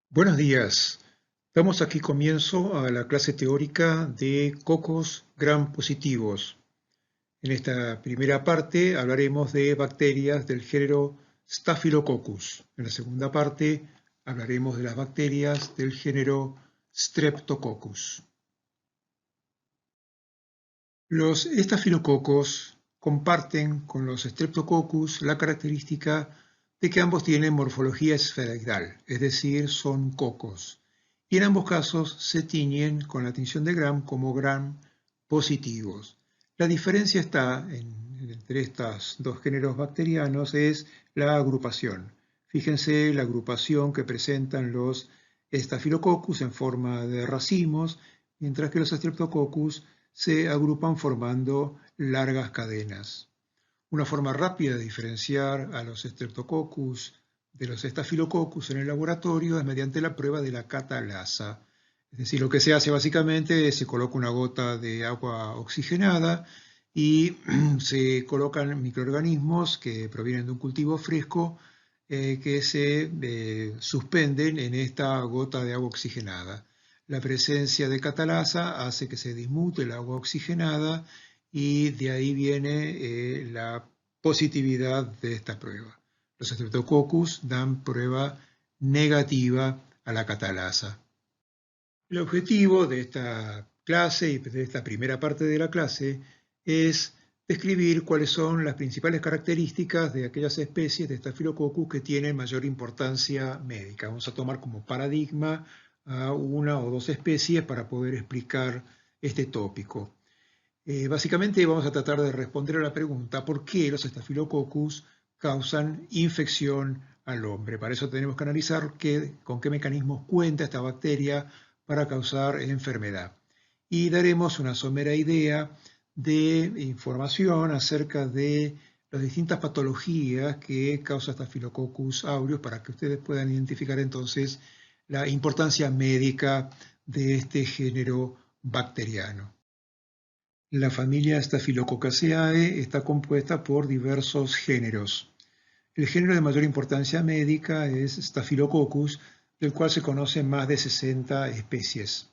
Buenos días. Damos aquí comienzo a la clase teórica de cocos gram positivos. En esta primera parte hablaremos de bacterias del género Staphylococcus. En la segunda parte hablaremos de las bacterias del género Streptococcus. Los estafilococos comparten con los Streptococcus la característica de que ambos tienen morfología esferoidal, es decir, son cocos, y en ambos casos se tiñen con la tinción de Gram como Gram positivos. La diferencia entre estos dos géneros bacterianos es la agrupación. Fíjense la agrupación que presentan los Staphylococcus en forma de racimos, mientras que los Streptococcus se agrupan formando largas cadenas. Una forma rápida de diferenciar a los Streptococcus de los Staphylococcus en el laboratorio es mediante la prueba de la catalasa. Es decir, lo que se hace básicamente es se coloca una gota de agua oxigenada y se colocan microorganismos que provienen de un cultivo fresco que se suspenden en esta gota de agua oxigenada. La presencia de catalasa hace que se dismute el agua oxigenada y de ahí viene la positividad de esta prueba. Los Streptococcus dan prueba negativa a la catalasa. El objetivo de esta clase y de esta primera parte de la clase es describir cuáles son las principales características de aquellas especies de Staphylococcus que tienen mayor importancia médica. Vamos a tomar como paradigma a una o dos especies para poder explicar este tópico. Básicamente vamos a tratar de responder a la pregunta ¿por qué los Staphylococcus causan infección al hombre? Para eso tenemos que analizar con qué mecanismos cuenta esta bacteria para causar enfermedad. Y daremos una somera idea de información acerca de las distintas patologías que causa Staphylococcus aureus para que ustedes puedan identificar entonces la importancia médica de este género bacteriano. La familia Staphylococcaceae está compuesta por diversos géneros. El género de mayor importancia médica es Staphylococcus, del cual se conocen más de 60 especies.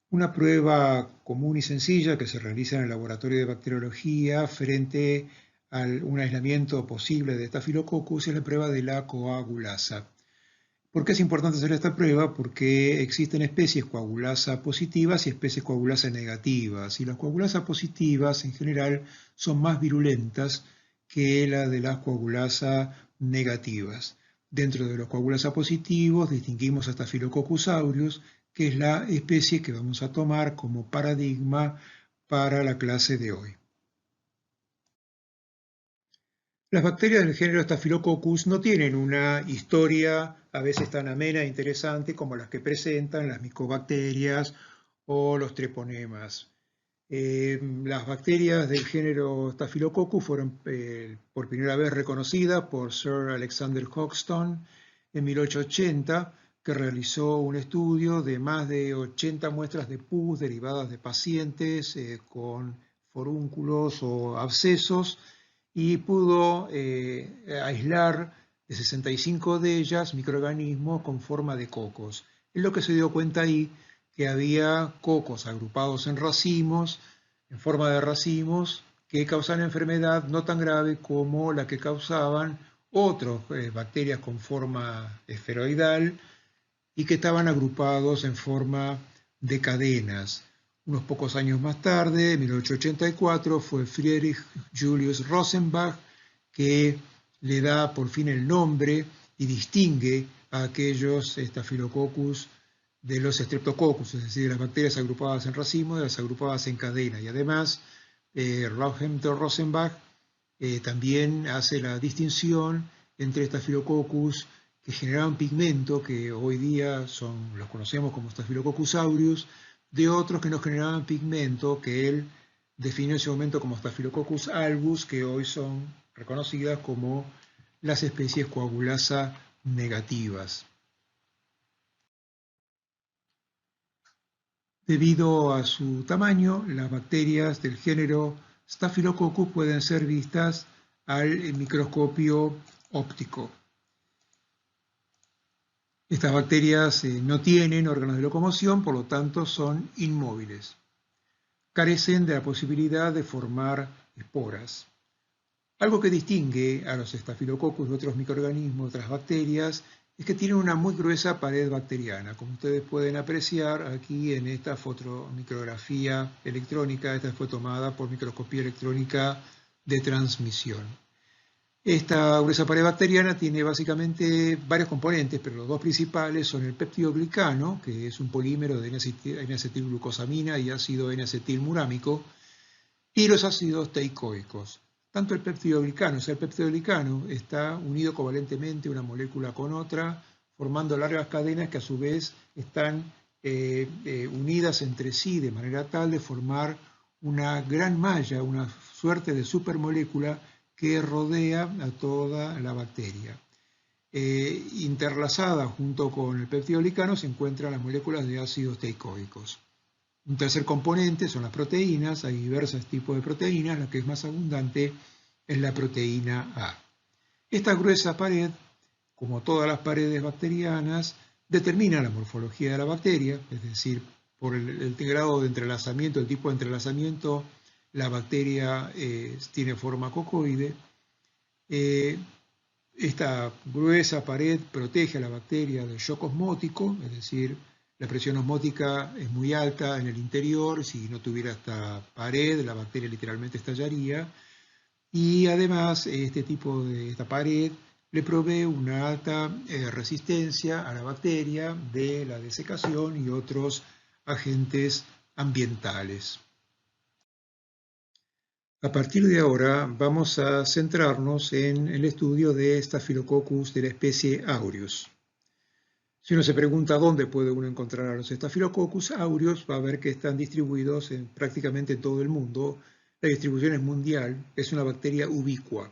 Una prueba común y sencilla que se realiza en el laboratorio de bacteriología frente a un aislamiento posible de Staphylococcus es la prueba de la coagulasa. ¿Por qué es importante hacer esta prueba? Porque existen especies coagulasa positivas y especies coagulasa negativas. Y las coagulasa positivas en general son más virulentas que las de las coagulasa negativas. Dentro de los coagulasa positivos distinguimos a Staphylococcus aureus, que es la especie que vamos a tomar como paradigma para la clase de hoy. Las bacterias del género Staphylococcus no tienen una historia a veces tan amena e interesante como las que presentan las micobacterias o los treponemas. Las bacterias del género Staphylococcus fueron por primera vez reconocidas por Sir Alexander Hodgson en 1880, que realizó un estudio de más de 80 muestras de pus derivadas de pacientes con forúnculos o abscesos y pudo aislar de 65 de ellas microorganismos con forma de cocos. Es lo que se dio cuenta ahí, que había cocos agrupados en racimos, en forma de racimos, que causaban enfermedad no tan grave como la que causaban otras bacterias con forma esferoidal y que estaban agrupados en forma de cadenas. Unos pocos años más tarde, en 1884, fue Friedrich Julius Rosenbach que le da por fin el nombre y distingue a aquellos Staphylococcus de los Streptococcus, es decir, de las bacterias agrupadas en racimo de las agrupadas en cadena. Y además, Rosenbach también hace la distinción entre Staphylococcus que generaban pigmento, que hoy día los conocemos como Staphylococcus aureus, de otros que no generaban pigmento, que él definió en ese momento como Staphylococcus albus, que hoy son reconocidas como las especies coagulasa negativas. Debido a su tamaño, las bacterias del género Staphylococcus pueden ser vistas al microscopio óptico. Estas bacterias no tienen órganos de locomoción, por lo tanto son inmóviles. Carecen de la posibilidad de formar esporas. Algo que distingue a los Staphylococcus de otros microorganismos, otras bacterias, es que tienen una muy gruesa pared bacteriana, como ustedes pueden apreciar aquí en esta fotomicrografía electrónica. Esta fue tomada por microscopía electrónica de transmisión. Esta gruesa pared bacteriana tiene básicamente varios componentes, pero los dos principales son el peptidoglicano, que es un polímero de N-acetilglucosamina y ácido N-acetilmurámico, y los ácidos teicoicos. Tanto el peptidoglicano, el peptidoglicano está unido covalentemente una molécula con otra, formando largas cadenas que a su vez están unidas entre sí de manera tal de formar una gran malla, una suerte de supermolécula que rodea a toda la bacteria. Interlazada junto con el peptidoglicano se encuentran las moléculas de ácidos teicoicos. Un tercer componente son las proteínas. Hay diversos tipos de proteínas. La que es más abundante es la proteína A. Esta gruesa pared, como todas las paredes bacterianas, determina la morfología de la bacteria, es decir, por el grado de entrelazamiento, el tipo de entrelazamiento, la bacteria tiene forma cocoide. Esta gruesa pared protege a la bacteria del shock osmótico, es decir, la presión osmótica es muy alta en el interior. Si no tuviera esta pared, la bacteria literalmente estallaría. Y además, esta pared le provee una alta resistencia a la bacteria de la desecación y otros agentes ambientales. A partir de ahora vamos a centrarnos en el estudio de Staphylococcus de la especie Aureus. Si uno se pregunta dónde puede uno encontrar a los Staphylococcus aureus, va a ver que están distribuidos en prácticamente todo el mundo. La distribución es mundial, es una bacteria ubicua.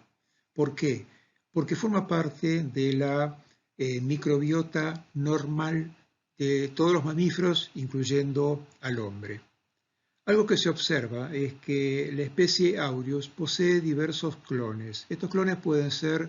¿Por qué? Porque forma parte de la microbiota normal de todos los mamíferos, incluyendo al hombre. Algo que se observa es que la especie Aureus posee diversos clones. Estos clones pueden ser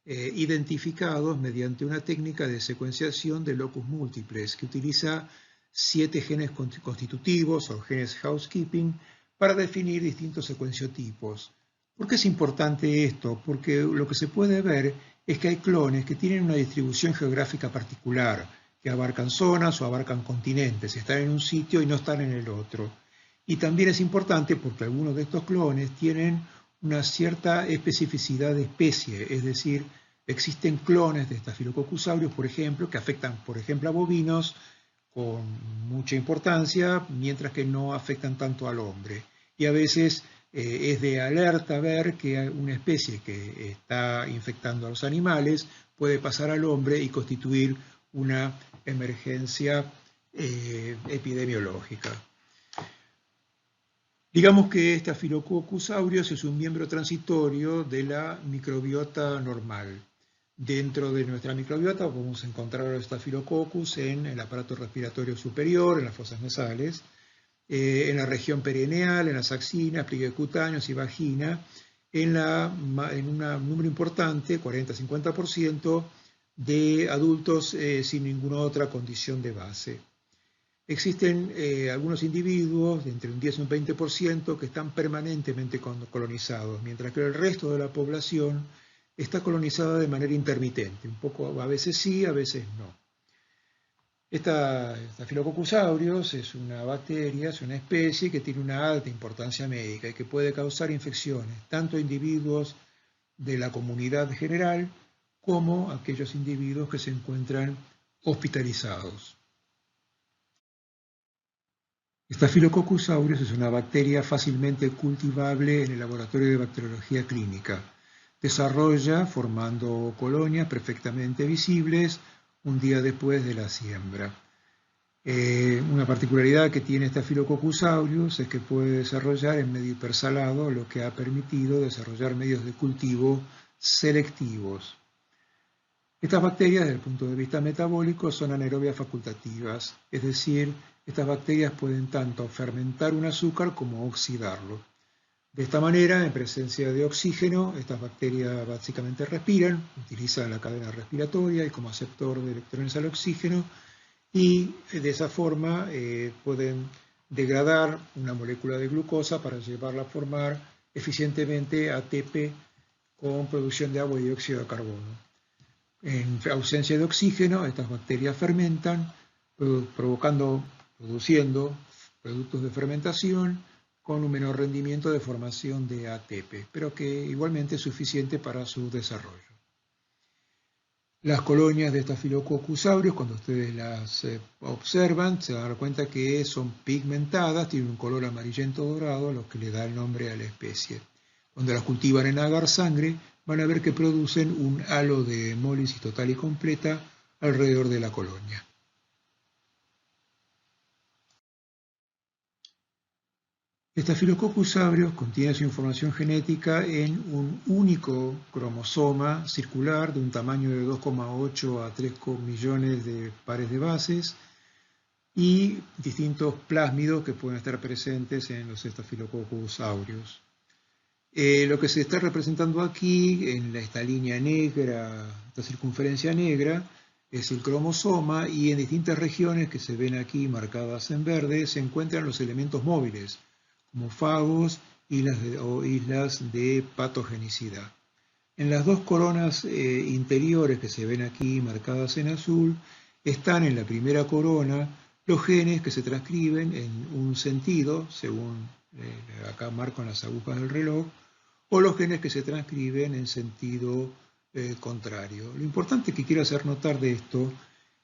identificados mediante una técnica de secuenciación de locus múltiples que utiliza 7 genes constitutivos o genes housekeeping para definir distintos secuenciotipos. ¿Por qué es importante esto? Porque lo que se puede ver es que hay clones que tienen una distribución geográfica particular, que abarcan zonas o abarcan continentes, están en un sitio y no están en el otro. Y también es importante porque algunos de estos clones tienen una cierta especificidad de especie, es decir, existen clones de Staphylococcus aureus, por ejemplo, que afectan, por ejemplo, a bovinos con mucha importancia, mientras que no afectan tanto al hombre. Y a veces es de alerta ver que una especie que está infectando a los animales puede pasar al hombre y constituir una emergencia epidemiológica. Digamos que Staphylococcus aureus es un miembro transitorio de la microbiota normal. Dentro de nuestra microbiota podemos encontrar a los Staphylococcus en el aparato respiratorio superior, en las fosas nasales, en la región perineal, en las axilas, pliegues cutáneos y vagina, en un número importante, 40-50%, de adultos sin ninguna otra condición de base. Existen algunos individuos, de entre un 10 y un 20%, que están permanentemente colonizados, mientras que el resto de la población está colonizada de manera intermitente, un poco, a veces sí, a veces no. Staphylococcus aureus es una bacteria, es una especie que tiene una alta importancia médica y que puede causar infecciones, tanto a individuos de la comunidad general como a aquellos individuos que se encuentran hospitalizados. Staphylococcus aureus es una bacteria fácilmente cultivable en el laboratorio de bacteriología clínica. Desarrolla formando colonias perfectamente visibles un día después de la siembra. Una particularidad que tiene Staphylococcus aureus es que puede desarrollar en medio hipersalado, lo que ha permitido desarrollar medios de cultivo selectivos. Estas bacterias, desde el punto de vista metabólico, son anaerobias facultativas, es decir, estas bacterias pueden tanto fermentar un azúcar como oxidarlo. De esta manera, en presencia de oxígeno, estas bacterias básicamente respiran, utilizan la cadena respiratoria y como aceptor de electrones al oxígeno, y de esa forma pueden degradar una molécula de glucosa para llevarla a formar eficientemente ATP con producción de agua y dióxido de carbono. En ausencia de oxígeno, estas bacterias fermentan, produciendo productos de fermentación con un menor rendimiento de formación de ATP, pero que igualmente es suficiente para su desarrollo. Las colonias de Staphylococcus aureus, cuando ustedes las observan, se van a dar cuenta que son pigmentadas, tienen un color amarillento dorado, lo que le da el nombre a la especie. Cuando las cultivan en agar sangre, van a ver que producen un halo de hemólisis total y completa alrededor de la colonia. Staphylococcus aureus contiene su información genética en un único cromosoma circular de un tamaño de 2,8 a 3 millones de pares de bases y distintos plásmidos que pueden estar presentes en los Staphylococcus aureus. Lo que se está representando aquí en esta línea negra, esta circunferencia negra, es el cromosoma y en distintas regiones que se ven aquí marcadas en verde se encuentran los elementos móviles, como fagos o islas de patogenicidad. En las dos coronas interiores que se ven aquí marcadas en azul, están en la primera corona los genes que se transcriben en un sentido, según acá marco en las agujas del reloj, o los genes que se transcriben en sentido contrario. Lo importante que quiero hacer notar de esto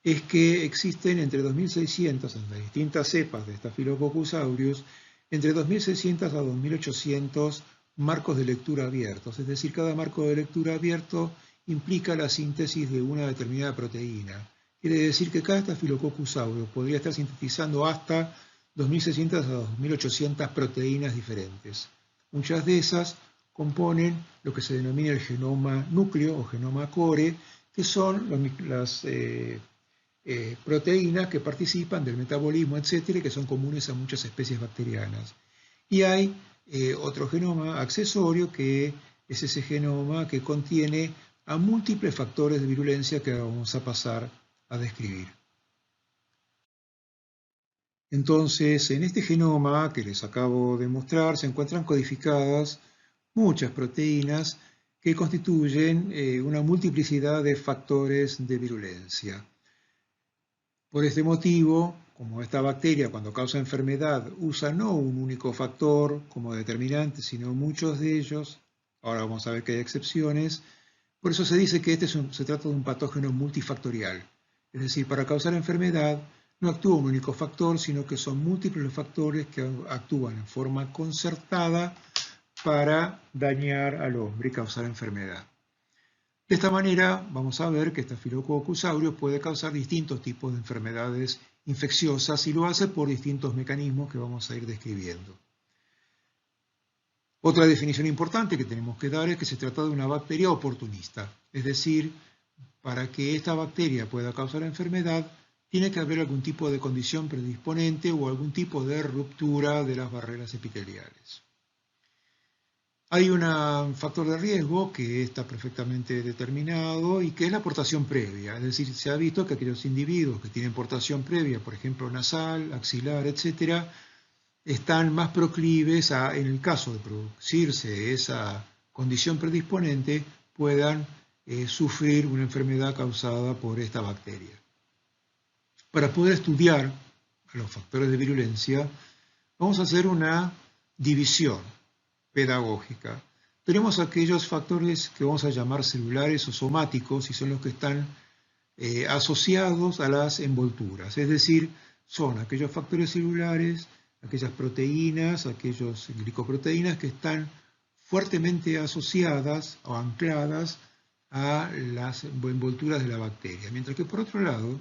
es que existen entre 2.600 en las distintas cepas de Staphylococcus aureus, entre 2.600 a 2.800 marcos de lectura abiertos, es decir, cada marco de lectura abierto implica la síntesis de una determinada proteína. Quiere decir que cada Staphylococcus aureus podría estar sintetizando hasta 2.600 a 2.800 proteínas diferentes. Muchas de esas componen lo que se denomina el genoma núcleo o genoma core, que son las proteínas que participan del metabolismo, etcétera, y que son comunes a muchas especies bacterianas. Y hay otro genoma accesorio que es ese genoma que contiene a múltiples factores de virulencia que vamos a pasar a describir. Entonces, en este genoma que les acabo de mostrar se encuentran codificadas muchas proteínas que constituyen una multiplicidad de factores de virulencia. Por este motivo, como esta bacteria cuando causa enfermedad usa no un único factor como determinante, sino muchos de ellos, ahora vamos a ver que hay excepciones, por eso se dice que se trata de un patógeno multifactorial. Es decir, para causar enfermedad no actúa un único factor, sino que son múltiples los factores que actúan en forma concertada para dañar al hombre y causar enfermedad. De esta manera vamos a ver que Staphylococcus aureus puede causar distintos tipos de enfermedades infecciosas y lo hace por distintos mecanismos que vamos a ir describiendo. Otra definición importante que tenemos que dar es que se trata de una bacteria oportunista, es decir, para que esta bacteria pueda causar enfermedad tiene que haber algún tipo de condición predisponente o algún tipo de ruptura de las barreras epiteliales. Hay un factor de riesgo que está perfectamente determinado y que es la portación previa. Es decir, se ha visto que aquellos individuos que tienen portación previa, por ejemplo nasal, axilar, etc., están más proclives a, en el caso de producirse esa condición predisponente, puedan sufrir una enfermedad causada por esta bacteria. Para poder estudiar los factores de virulencia, vamos a hacer una división pedagógica. Tenemos aquellos factores que vamos a llamar celulares o somáticos y son los que están asociados a las envolturas, es decir, son aquellos factores celulares, aquellas proteínas, aquellas glicoproteínas que están fuertemente asociadas o ancladas a las envolturas de la bacteria, mientras que por otro lado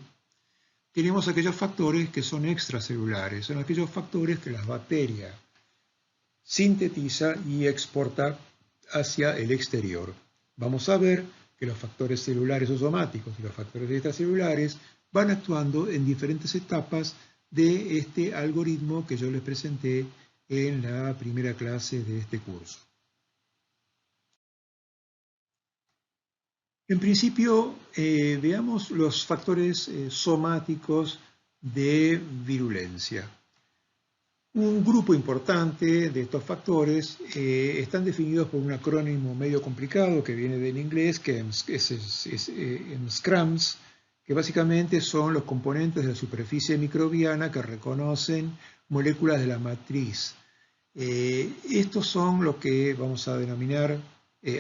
tenemos aquellos factores que son extracelulares, son aquellos factores que las bacterias sintetiza y exporta hacia el exterior. Vamos a ver que los factores celulares o somáticos y los factores extracelulares van actuando en diferentes etapas de este algoritmo que yo les presenté en la primera clase de este curso. En principio, veamos los factores somáticos de virulencia. Un grupo importante de estos factores están definidos por un acrónimo medio complicado que viene del inglés, que es MSCRAMS, que básicamente son los componentes de la superficie microbiana que reconocen moléculas de la matriz. Estos son lo que vamos a denominar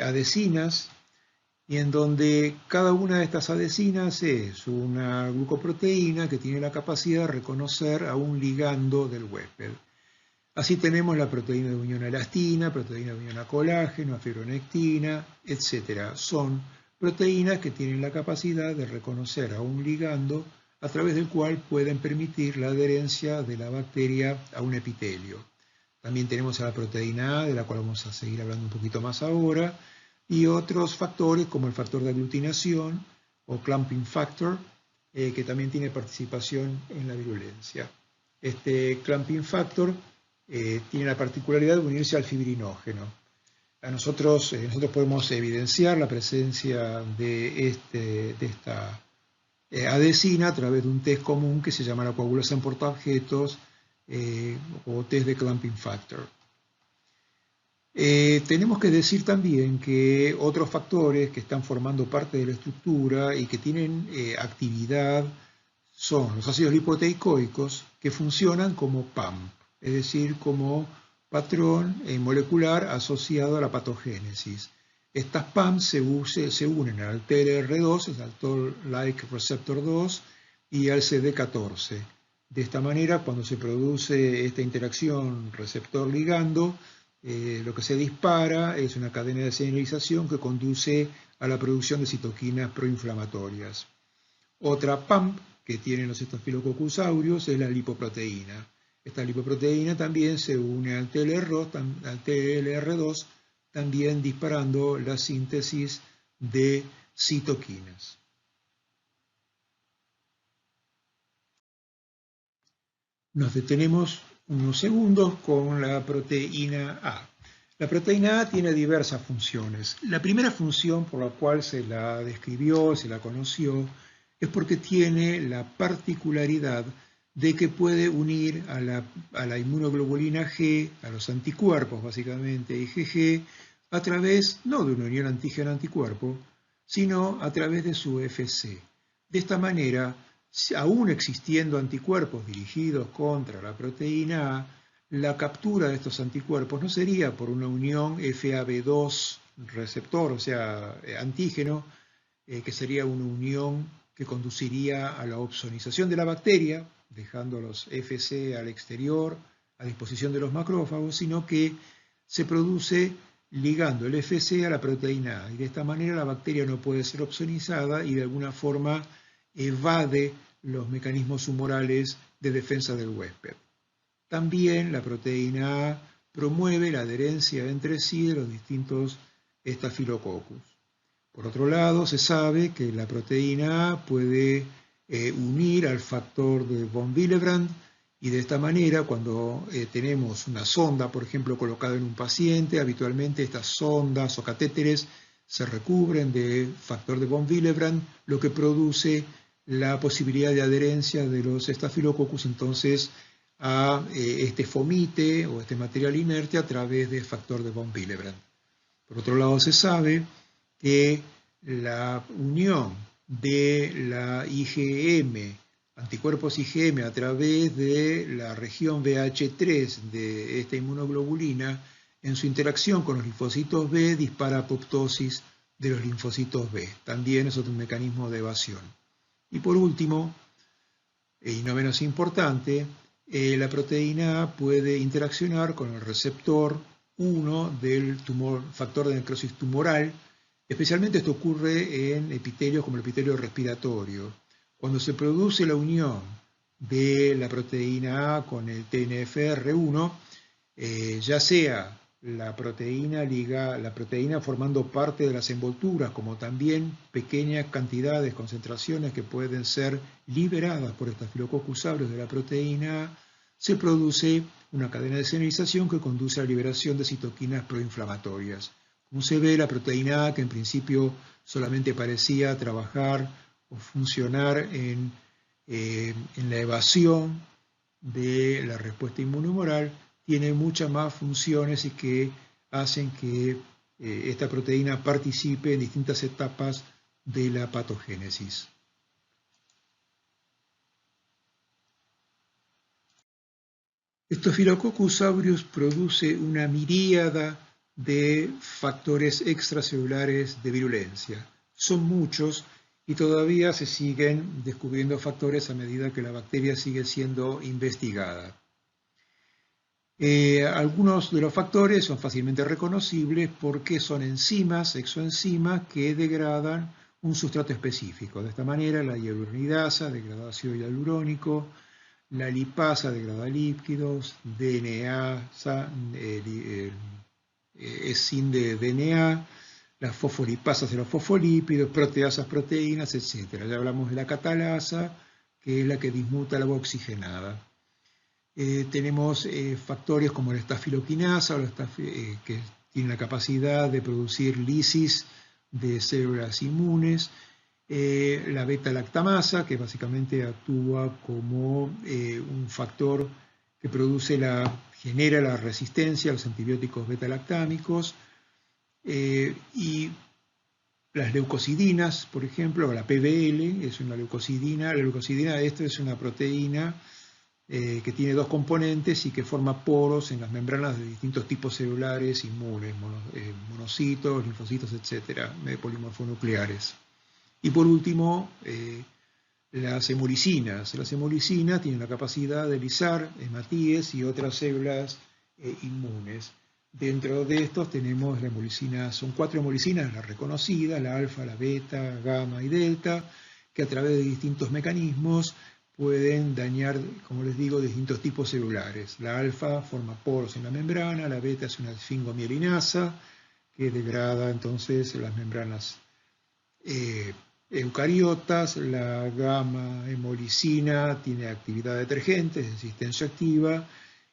adhesinas, y en donde cada una de estas adhesinas es una glucoproteína que tiene la capacidad de reconocer a un ligando del huésped. Así tenemos la proteína de unión a elastina, proteína de unión a colágeno, a fibronectina, etc. Son proteínas que tienen la capacidad de reconocer a un ligando a través del cual pueden permitir la adherencia de la bacteria a un epitelio. También tenemos a la proteína A, de la cual vamos a seguir hablando un poquito más ahora, y otros factores como el factor de aglutinación o clumping factor, que también tiene participación en la virulencia. Este clumping factor tiene la particularidad de unirse al fibrinógeno. Nosotros podemos evidenciar la presencia de esta adhesina a través de un test común que se llama la coagulación portaobjetos o test de clumping factor. Tenemos que decir también que otros factores que están formando parte de la estructura y que tienen actividad son los ácidos lipoteicoicos, que funcionan como PAMP, es decir, como patrón molecular asociado a la patogénesis. Estas PAMP se unen al TLR2, al Toll-like receptor 2, y al CD14. De esta manera, cuando se produce esta interacción receptor-ligando, lo que se dispara es una cadena de señalización que conduce a la producción de citoquinas proinflamatorias. Otra PAMP que tienen los Staphylococcus aureus es la lipoproteína. Esta lipoproteína también se une al TLR2, también disparando la síntesis de citoquinas. Nos detenemos unos segundos con la proteína A. La proteína A tiene diversas funciones. La primera función por la cual se la describió, se la conoció, es porque tiene la particularidad de que puede unir a la inmunoglobulina G, a los anticuerpos básicamente, IgG, a través no de una unión antígeno-anticuerpo, sino a través de su Fc. De esta manera, aún existiendo anticuerpos dirigidos contra la proteína A, la captura de estos anticuerpos no sería por una unión FAB2 receptor, o sea, antígeno, que sería una unión que conduciría a la opsonización de la bacteria, dejando los Fc al exterior, a disposición de los macrófagos, sino que se produce ligando el Fc a la proteína A, y de esta manera la bacteria no puede ser opsonizada y de alguna forma evade los mecanismos humorales de defensa del huésped. También la proteína A promueve la adherencia entre sí de los distintos Staphylococcus. Por otro lado, se sabe que la proteína A puede unir al factor de von Willebrand, y de esta manera, cuando tenemos una sonda, por ejemplo, colocada en un paciente, habitualmente estas sondas o catéteres se recubren de factor de von Willebrand, lo que produce la posibilidad de adherencia de los Staphylococcus entonces a este fomite o este material inerte a través del factor de von Willebrand. Por otro lado, se sabe que la unión de la IgM, anticuerpos IgM a través de la región BH3 de esta inmunoglobulina, en su interacción con los linfocitos B, dispara apoptosis de los linfocitos B. También es otro mecanismo de evasión. Y por último, y no menos importante, la proteína A puede interaccionar con el receptor 1 del factor de necrosis tumoral. Especialmente esto ocurre en epitelios como el epitelio respiratorio. Cuando se produce la unión de la proteína A con el TNFR1, ya sea la proteína formando parte de las envolturas, como también pequeñas cantidades, concentraciones que pueden ser liberadas por Staphylococcus aureus de la proteína A, se produce una cadena de señalización que conduce a la liberación de citoquinas proinflamatorias. Como se ve, la proteína A, que en principio solamente parecía trabajar o funcionar en la evasión de la respuesta inmunohumoral, tiene muchas más funciones y que hacen que esta proteína participe en distintas etapas de la patogénesis. Staphylococcus aureus produce una miríada de factores extracelulares de virulencia. Son muchos y todavía se siguen descubriendo factores a medida que la bacteria sigue siendo investigada. Algunos de los factores son fácilmente reconocibles porque son enzimas, exoenzimas, que degradan un sustrato específico. De esta manera, la hialuronidasa degrada ácido hialurónico, la lipasa degrada lípidos, DNA, es sin de DNA, las fosfolipasas de los fosfolípidos, proteasas, proteínas, etc. Ya hablamos de la catalasa, que es la que dismuta el agua oxigenada. Tenemos factores como la estafiloquinasa, que tienen la capacidad de producir lisis de células inmunes, la beta-lactamasa, que básicamente actúa como un factor que genera la resistencia a los antibióticos beta-lactámicos, y las leucocidinas, por ejemplo, la PBL es una leucocidina. La leucocidina esta es una proteína que tiene dos componentes y que forma poros en las membranas de distintos tipos celulares inmunes, monocitos, linfocitos, etc., polimorfonucleares. Y por último, las hemolicinas. Las hemolicinas tienen la capacidad de lisar hematíes y otras células inmunes. Dentro de estos tenemos la hemolicina, son 4 hemolicinas, las reconocidas, la alfa, la beta, gamma y delta, que a través de distintos mecanismos pueden dañar, como les digo, distintos tipos celulares. La alfa forma poros en la membrana, la beta es una esfingomielinasa que degrada entonces las membranas eucariotas, la gamma hemolicina tiene actividad detergente, es decir, tensioactiva,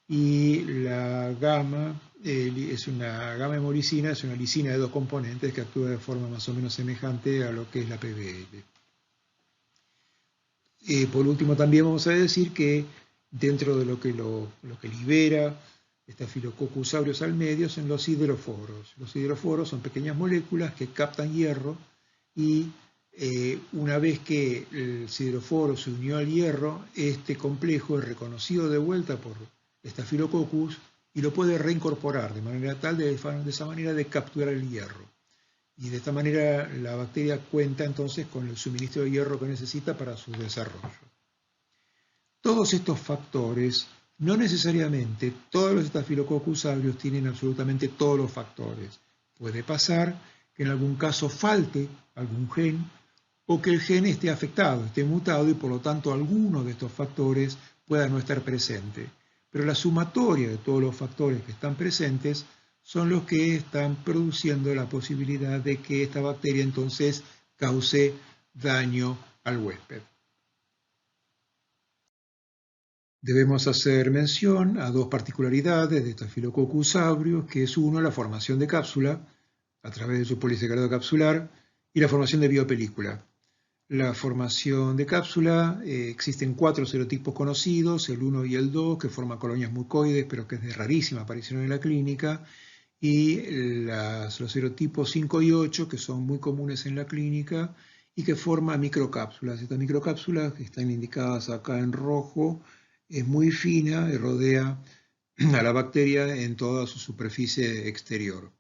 y la gamma hemolicina es una lisina de 2 componentes que actúa de forma más o menos semejante a lo que es la PBL. Por último, también vamos a decir que dentro de lo que libera Staphylococcus aureus al medio son los sideroforos. Los sideroforos son pequeñas moléculas que captan hierro y una vez que el sideroforo se unió al hierro, este complejo es reconocido de vuelta por Staphylococcus y lo puede reincorporar de manera tal de esa manera de capturar el hierro. Y de esta manera la bacteria cuenta entonces con el suministro de hierro que necesita para su desarrollo. Todos estos factores, no necesariamente todos los Staphylococcus aureus tienen absolutamente todos los factores. Puede pasar que en algún caso falte algún gen o que el gen esté afectado, esté mutado y por lo tanto alguno de estos factores pueda no estar presente. Pero la sumatoria de todos los factores que están presentes son los que están produciendo la posibilidad de que esta bacteria entonces cause daño al huésped. Debemos hacer mención a 2 particularidades de Staphylococcus aureus, que es uno, la formación de cápsula a través de su polisacárido capsular y la formación de biopelícula. La formación de cápsula, existen 4 serotipos conocidos, el 1 y el 2, que forman colonias mucoides, pero que es de rarísima aparición en la clínica, y los serotipos 5 y 8, que son muy comunes en la clínica y que forman microcápsulas. Estas microcápsulas, que están indicadas acá en rojo, es muy fina y rodea a la bacteria en toda su superficie exterior.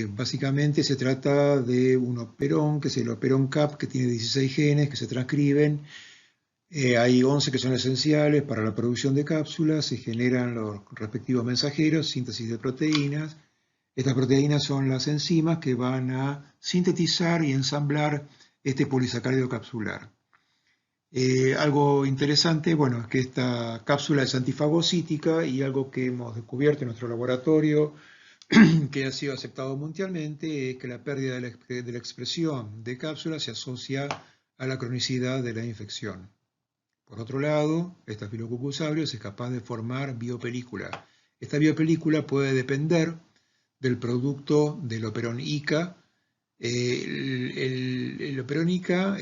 Básicamente se trata de un operón, que es el operón CAP, que tiene 16 genes que se transcriben. Hay 11 que son esenciales para la producción de cápsulas, se generan los respectivos mensajeros, síntesis de proteínas. Estas proteínas son las enzimas que van a sintetizar y ensamblar este polisacárido capsular. Algo interesante, bueno, es que esta cápsula es antifagocítica y algo que hemos descubierto en nuestro laboratorio, que ha sido aceptado mundialmente, es que la pérdida de la expresión de cápsulas se asocia a la cronicidad de la infección. Por otro lado, Staphylococcus aureus es capaz de formar biopelícula. Esta biopelícula puede depender del producto del operón ICA. El operón ICA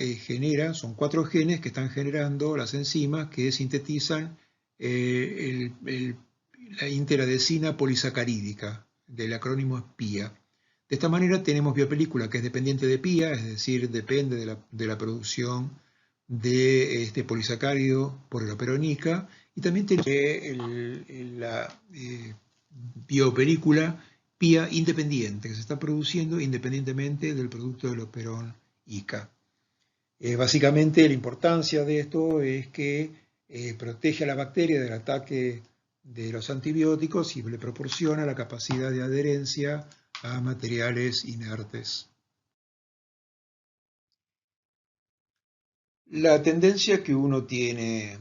son 4 genes que están generando las enzimas que sintetizan la interadesina polisacarídica, del acrónimo PIA. De esta manera tenemos biopelícula que es dependiente de PIA, es decir, depende de la producción de este polisacárido por el operón ICA, y también tenemos la biopelícula PIA independiente, que se está produciendo independientemente del producto del operón ICA. Básicamente la importancia de esto es que protege a la bacteria del ataque de los antibióticos y le proporciona la capacidad de adherencia a materiales inertes. La tendencia que uno tiene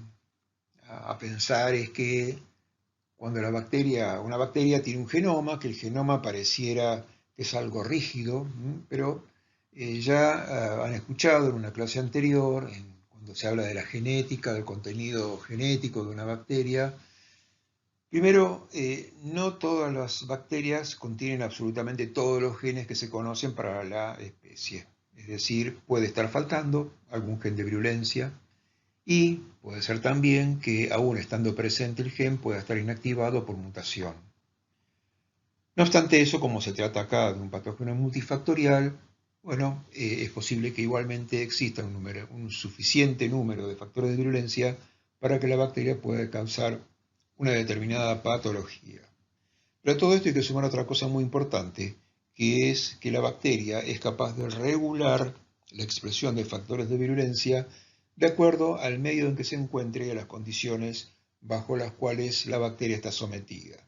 a pensar es que cuando una bacteria tiene un genoma, que el genoma pareciera que es algo rígido, pero ya han escuchado en una clase anterior, cuando se habla de la genética, del contenido genético de una bacteria. Primero, no todas las bacterias contienen absolutamente todos los genes que se conocen para la especie. Es decir, puede estar faltando algún gen de virulencia y puede ser también que, aún estando presente el gen, pueda estar inactivado por mutación. No obstante eso, como se trata acá de un patógeno multifactorial, bueno, es posible que igualmente exista un suficiente número de factores de virulencia para que la bacteria pueda causar una determinada patología. Pero a todo esto hay que sumar otra cosa muy importante, que es que la bacteria es capaz de regular la expresión de factores de virulencia de acuerdo al medio en que se encuentre y a las condiciones bajo las cuales la bacteria está sometida.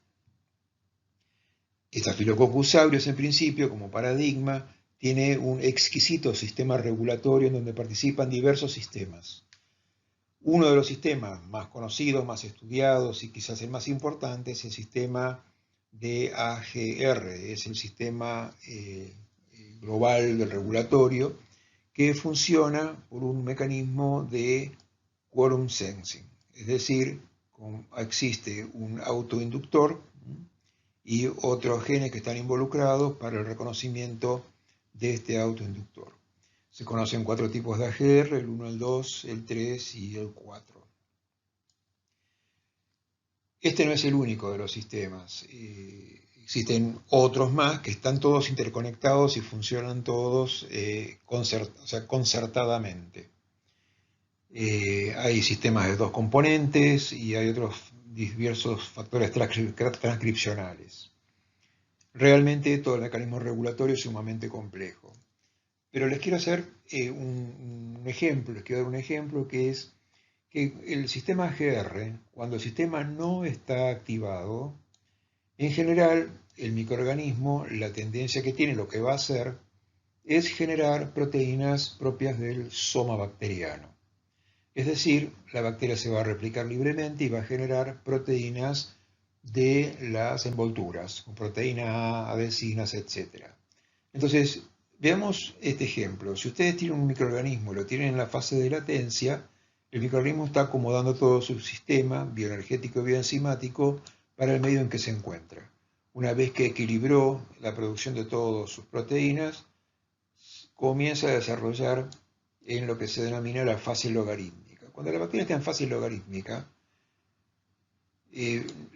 Staphylococcus aureus, en principio, como paradigma, tiene un exquisito sistema regulatorio en donde participan diversos sistemas. Uno de los sistemas más conocidos, más estudiados y quizás el más importante es el sistema de AGR, es el sistema global del regulatorio que funciona por un mecanismo de quorum sensing, es decir, existe un autoinductor y otros genes que están involucrados para el reconocimiento de este autoinductor. Se conocen 4 tipos de AGR, el 1, el 2, el 3 y el 4. Este no es el único de los sistemas. Existen otros más que están todos interconectados y funcionan todos concertadamente. Hay sistemas de 2 componentes y hay otros diversos factores transcripcionales. Realmente todo el mecanismo regulatorio es sumamente complejo. Pero les quiero hacer un ejemplo, les quiero dar un ejemplo que es que el sistema AGR, cuando el sistema no está activado, en general el microorganismo, la tendencia que tiene, lo que va a hacer, es generar proteínas propias del soma bacteriano. Es decir, la bacteria se va a replicar libremente y va a generar proteínas de las envolturas, con proteína A, adhesinas, etc. Entonces, veamos este ejemplo. Si ustedes tienen un microorganismo y lo tienen en la fase de latencia, el microorganismo está acomodando todo su sistema bioenergético y bioenzimático para el medio en que se encuentra. Una vez que equilibró la producción de todas sus proteínas, comienza a desarrollar en lo que se denomina la fase logarítmica. Cuando la bacteria está en fase logarítmica,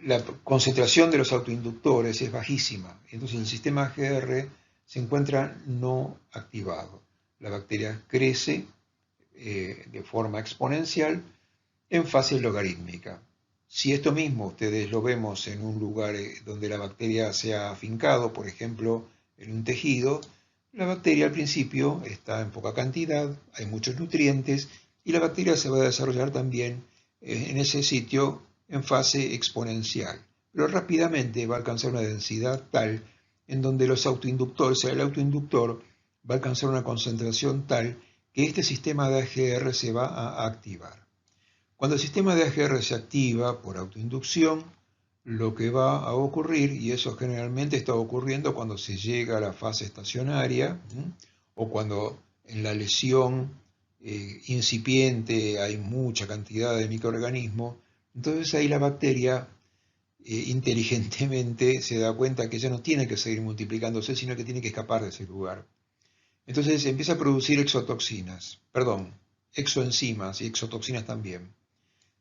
la concentración de los autoinductores es bajísima, entonces el sistema AGR se encuentra no activado. La bacteria crece de forma exponencial en fase logarítmica. Si esto mismo ustedes lo vemos en un lugar donde la bacteria se ha afincado, por ejemplo, en un tejido, la bacteria al principio está en poca cantidad, hay muchos nutrientes y la bacteria se va a desarrollar también en ese sitio en fase exponencial. Pero rápidamente va a alcanzar una densidad tal en donde los autoinductores, el autoinductor va a alcanzar una concentración tal que este sistema de AGR se va a activar. Cuando el sistema de AGR se activa por autoinducción, lo que va a ocurrir, y eso generalmente está ocurriendo cuando se llega a la fase estacionaria, o cuando en la lesión incipiente, hay mucha cantidad de microorganismos, entonces ahí la bacteria inteligentemente se da cuenta que ya no tiene que seguir multiplicándose, sino que tiene que escapar de ese lugar. Entonces empieza a producir exoenzimas y exotoxinas también.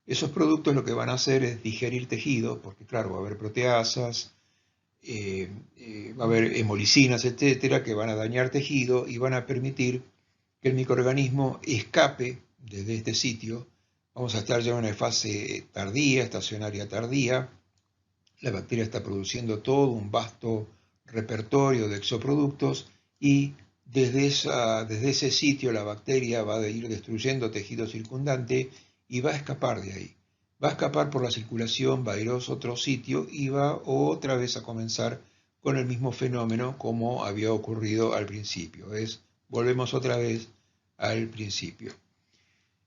Esos productos lo que van a hacer es digerir tejido, porque claro, va a haber proteasas, va a haber hemolicinas, etcétera, que van a dañar tejido y van a permitir que el microorganismo escape desde este sitio. Vamos a estar ya en una fase tardía, estacionaria tardía. La bacteria está produciendo todo un vasto repertorio de exoproductos y desde ese sitio la bacteria va a ir destruyendo tejido circundante y va a escapar de ahí. Va a escapar por la circulación, va a ir a otro sitio y va otra vez a comenzar con el mismo fenómeno como había ocurrido al principio. Volvemos otra vez al principio.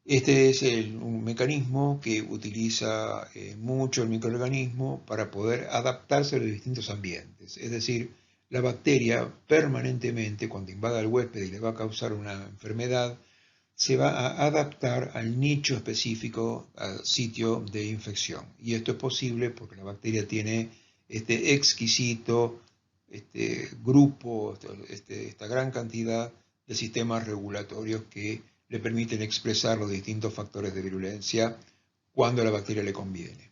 Este es un mecanismo que utiliza mucho el microorganismo para poder adaptarse a los distintos ambientes. Es decir, la bacteria permanentemente, cuando invada al huésped y le va a causar una enfermedad, se va a adaptar al nicho específico, al sitio de infección. Y esto es posible porque la bacteria tiene este exquisito grupo, esta gran cantidad de sistemas regulatorios que le permiten expresar los distintos factores de virulencia cuando a la bacteria le conviene.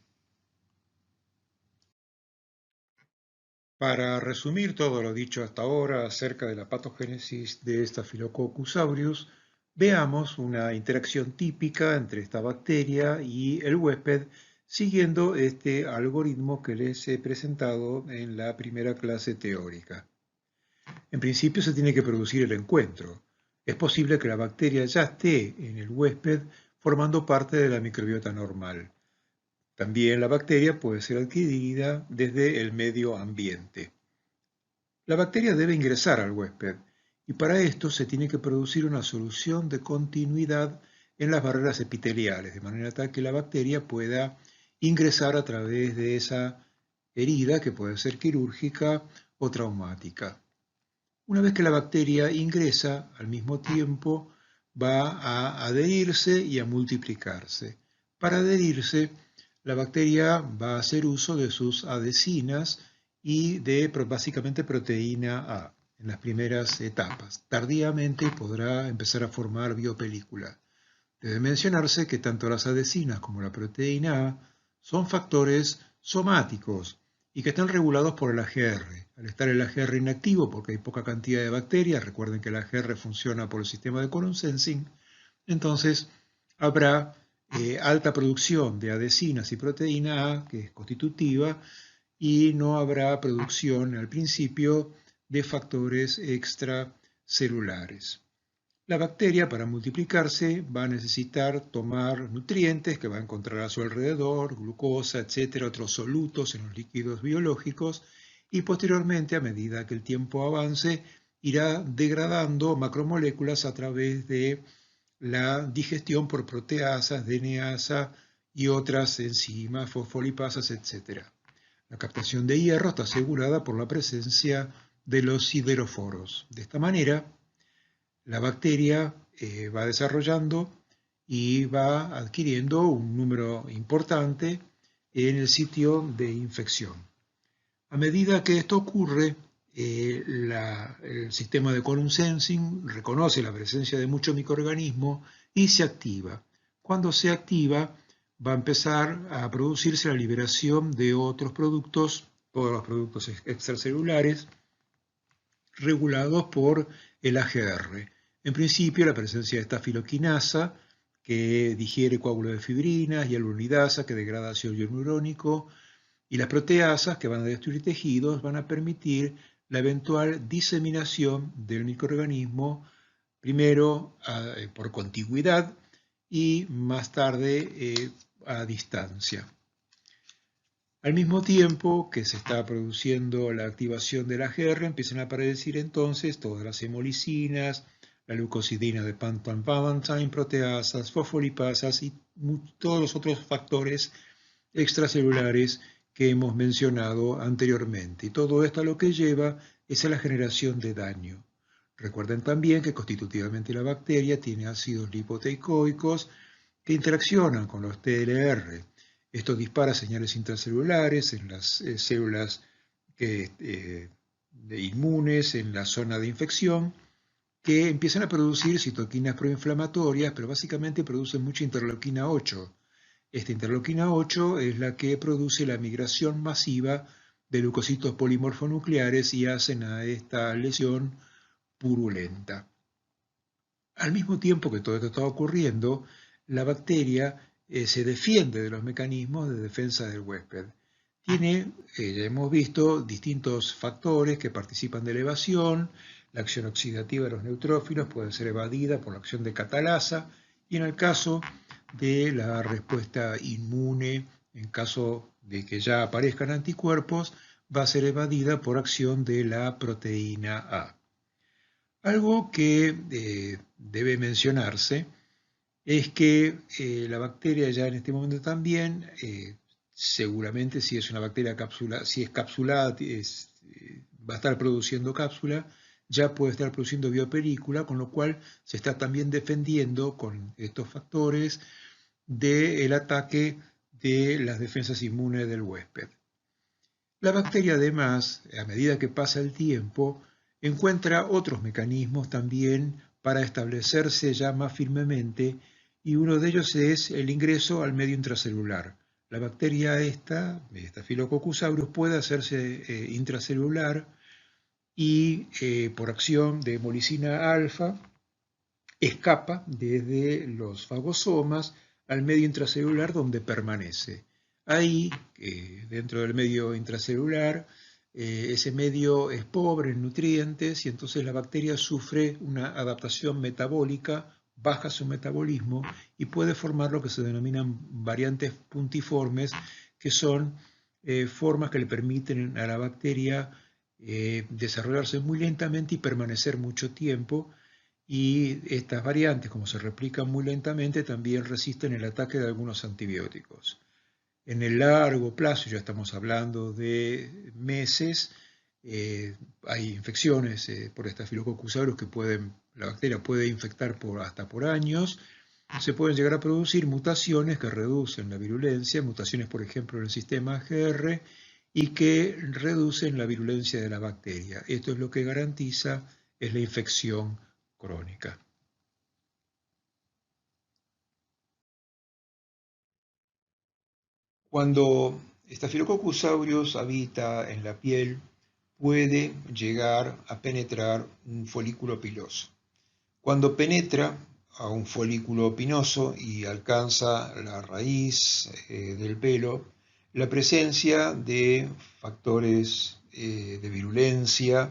Para resumir todo lo dicho hasta ahora acerca de la patogénesis de Staphylococcus aureus, veamos una interacción típica entre esta bacteria y el huésped siguiendo este algoritmo que les he presentado en la primera clase teórica. En principio se tiene que producir el encuentro. Es posible que la bacteria ya esté en el huésped formando parte de la microbiota normal. También la bacteria puede ser adquirida desde el medio ambiente. La bacteria debe ingresar al huésped y para esto se tiene que producir una solución de continuidad en las barreras epiteliales, de manera tal que la bacteria pueda ingresar a través de esa herida que puede ser quirúrgica o traumática. Una vez que la bacteria ingresa, al mismo tiempo va a adherirse y a multiplicarse. Para adherirse, la bacteria va a hacer uso de sus adhesinas y de básicamente proteína A en las primeras etapas. Tardíamente podrá empezar a formar biopelícula. Debe mencionarse que tanto las adhesinas como la proteína A son factores somáticos y que están regulados por el AGR. Al estar el AGR inactivo, porque hay poca cantidad de bacterias, recuerden que el AGR funciona por el sistema de colon sensing, entonces habrá alta producción de adhesinas y proteína A, que es constitutiva, y no habrá producción al principio de factores extracelulares. La bacteria, para multiplicarse, va a necesitar tomar nutrientes que va a encontrar a su alrededor, glucosa, etcétera, otros solutos en los líquidos biológicos, y posteriormente, a medida que el tiempo avance, irá degradando macromoléculas a través de la digestión por proteasas, DNasa y otras enzimas, fosfolipasas, etcétera. La captación de hierro está asegurada por la presencia de los sideroforos. De esta manera, la bacteria va desarrollando y va adquiriendo un número importante en el sitio de infección. A medida que esto ocurre, el sistema de colon sensing reconoce la presencia de muchos microorganismos y se activa. Cuando se activa, va a empezar a producirse la liberación de otros productos, todos los productos extracelulares, regulados por el AGR. En principio, la presencia de estafiloquinasa, que digiere coágulos de fibrinas, y hialuronidasa, que degrada ácido hialurónico, y las proteasas, que van a destruir tejidos, van a permitir la eventual diseminación del microorganismo, primero por contigüidad y más tarde a distancia. Al mismo tiempo que se está produciendo la activación del AGR, empiezan a aparecer entonces todas las hemolicinas, la leucocidina de Panton-Valentine, proteasas, fosfolipasas y todos los otros factores extracelulares que hemos mencionado anteriormente. Y todo esto a lo que lleva es a la generación de daño. Recuerden también que constitutivamente la bacteria tiene ácidos lipoteicoicos que interaccionan con los TLR. Esto dispara señales intracelulares en las células inmunes en la zona de infección, que empiezan a producir citoquinas proinflamatorias, pero básicamente producen mucha interleuquina 8. Esta interleuquina 8 es la que produce la migración masiva de leucocitos polimorfonucleares y hacen a esta lesión purulenta. Al mismo tiempo que todo esto está ocurriendo, la bacteria se defiende de los mecanismos de defensa del huésped. Tiene, ya hemos visto, distintos factores que participan de la evasión. La acción oxidativa de los neutrófilos puede ser evadida por la acción de catalasa, y en el caso de la respuesta inmune, en caso de que ya aparezcan anticuerpos, va a ser evadida por acción de la proteína A. Algo que debe mencionarse es que la bacteria ya en este momento también, seguramente si es una bacteria si es capsulada, va a estar produciendo cápsula, ya puede estar produciendo biopelícula, con lo cual se está también defendiendo con estos factores del ataque de las defensas inmunes del huésped. La bacteria además, a medida que pasa el tiempo, encuentra otros mecanismos también para establecerse ya más firmemente, y uno de ellos es el ingreso al medio intracelular. La bacteria esta Staphylococcus aureus, puede hacerse intracelular y por acción de hemolicina alfa escapa desde los fagosomas al medio intracelular, donde permanece. Ahí, dentro del medio intracelular, ese medio es pobre en nutrientes y entonces la bacteria sufre una adaptación metabólica, baja su metabolismo y puede formar lo que se denominan variantes puntiformes, que son formas que le permiten a la bacteria desarrollarse muy lentamente y permanecer mucho tiempo. Y estas variantes, como se replican muy lentamente, también resisten el ataque de algunos antibióticos. En el largo plazo, ya estamos hablando de meses, hay infecciones por Staphylococcus aureus que la bacteria puede infectar hasta por años. Se pueden llegar a producir mutaciones que reducen la virulencia, mutaciones por ejemplo en el sistema AGR, y que reducen la virulencia de la bacteria. Esto es lo que garantiza es la infección crónica. Cuando Staphylococcus aureus habita en la piel, puede llegar a penetrar un folículo piloso. Cuando penetra a un folículo pinoso y alcanza la raíz del pelo, la presencia de factores de virulencia,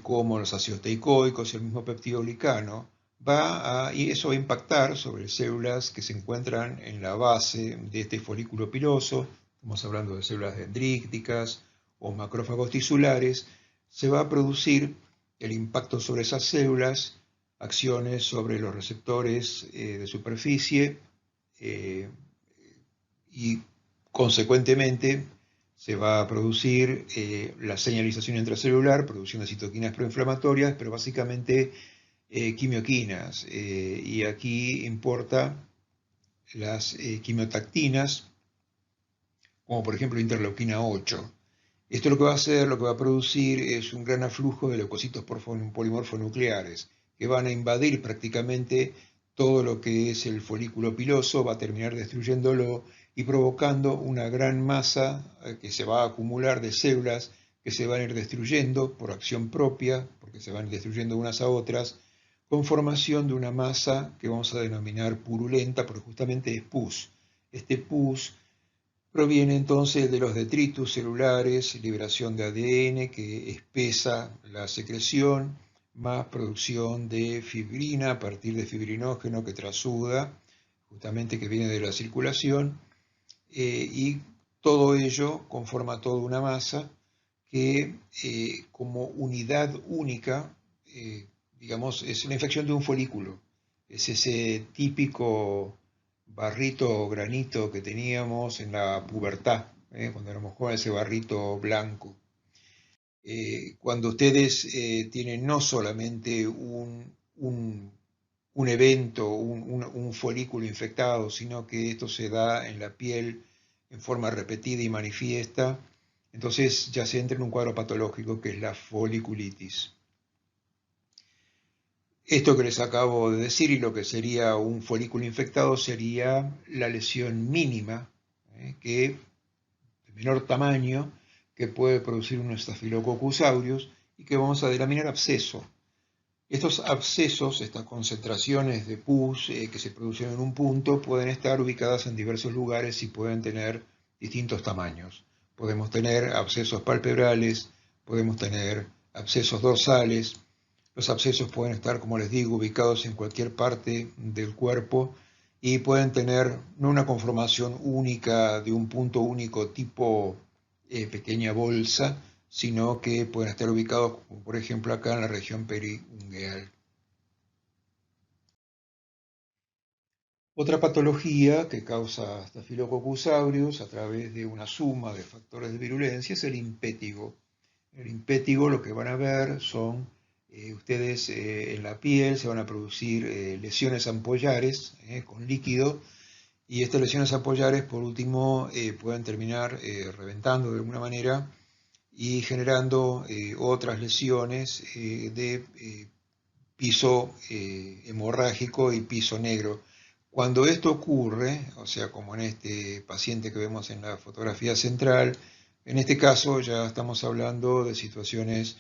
como los ácidos teicoicos y el mismo peptidoglicano, y eso va a impactar sobre células que se encuentran en la base de este folículo piloso. Estamos hablando de células dendríticas o macrófagos tisulares. Se va a producir el impacto sobre esas células, acciones sobre los receptores de superficie y consecuentemente se va a producir la señalización intracelular, producción de citoquinas proinflamatorias, pero básicamente quimioquinas. Y aquí importa las quimiotactinas, como por ejemplo interleuquina 8. Esto lo que va a hacer, lo que va a producir es un gran aflujo de leucocitos polimorfonucleares que van a invadir prácticamente todo lo que es el folículo piloso, va a terminar destruyéndolo y provocando una gran masa que se va a acumular de células que se van a ir destruyendo por acción propia, porque se van destruyendo unas a otras, con formación de una masa que vamos a denominar purulenta, porque justamente es pus. Este pus proviene entonces de los detritus celulares, liberación de ADN que espesa la secreción, más producción de fibrina a partir de fibrinógeno que trasuda, justamente que viene de la circulación, y todo ello conforma toda una masa que como unidad única, digamos, es una infección de un folículo. Es ese típico barrito o granito que teníamos en la pubertad, cuando éramos jóvenes, ese barrito blanco. cuando ustedes tienen no solamente un evento, un folículo infectado, sino que esto se da en la piel en forma repetida y manifiesta, entonces ya se entra en un cuadro patológico que es la foliculitis. Esto que les acabo de decir y lo que sería un folículo infectado sería la lesión mínima, que de menor tamaño, que puede producir un Staphylococcus aureus y que vamos a denominar absceso. Estos abscesos, estas concentraciones de pus que se producen en un punto, pueden estar ubicadas en diversos lugares y pueden tener distintos tamaños. Podemos tener abscesos palpebrales, podemos tener abscesos dorsales. Los abscesos pueden estar, como les digo, ubicados en cualquier parte del cuerpo y pueden tener no una conformación única de un punto único tipo pequeña bolsa, sino que pueden estar ubicados, como por ejemplo acá en la región periungueal. Otra patología que causa Staphylococcus aureus a través de una suma de factores de virulencia es el impétigo. En el impétigo lo que van a ver son, ustedes en la piel se van a producir lesiones ampollares con líquido, y estas lesiones ampollares por último pueden terminar reventando de alguna manera y generando otras lesiones de piso hemorrágico y piso negro. Cuando esto ocurre, o sea, como en este paciente que vemos en la fotografía central, en este caso ya estamos hablando de situaciones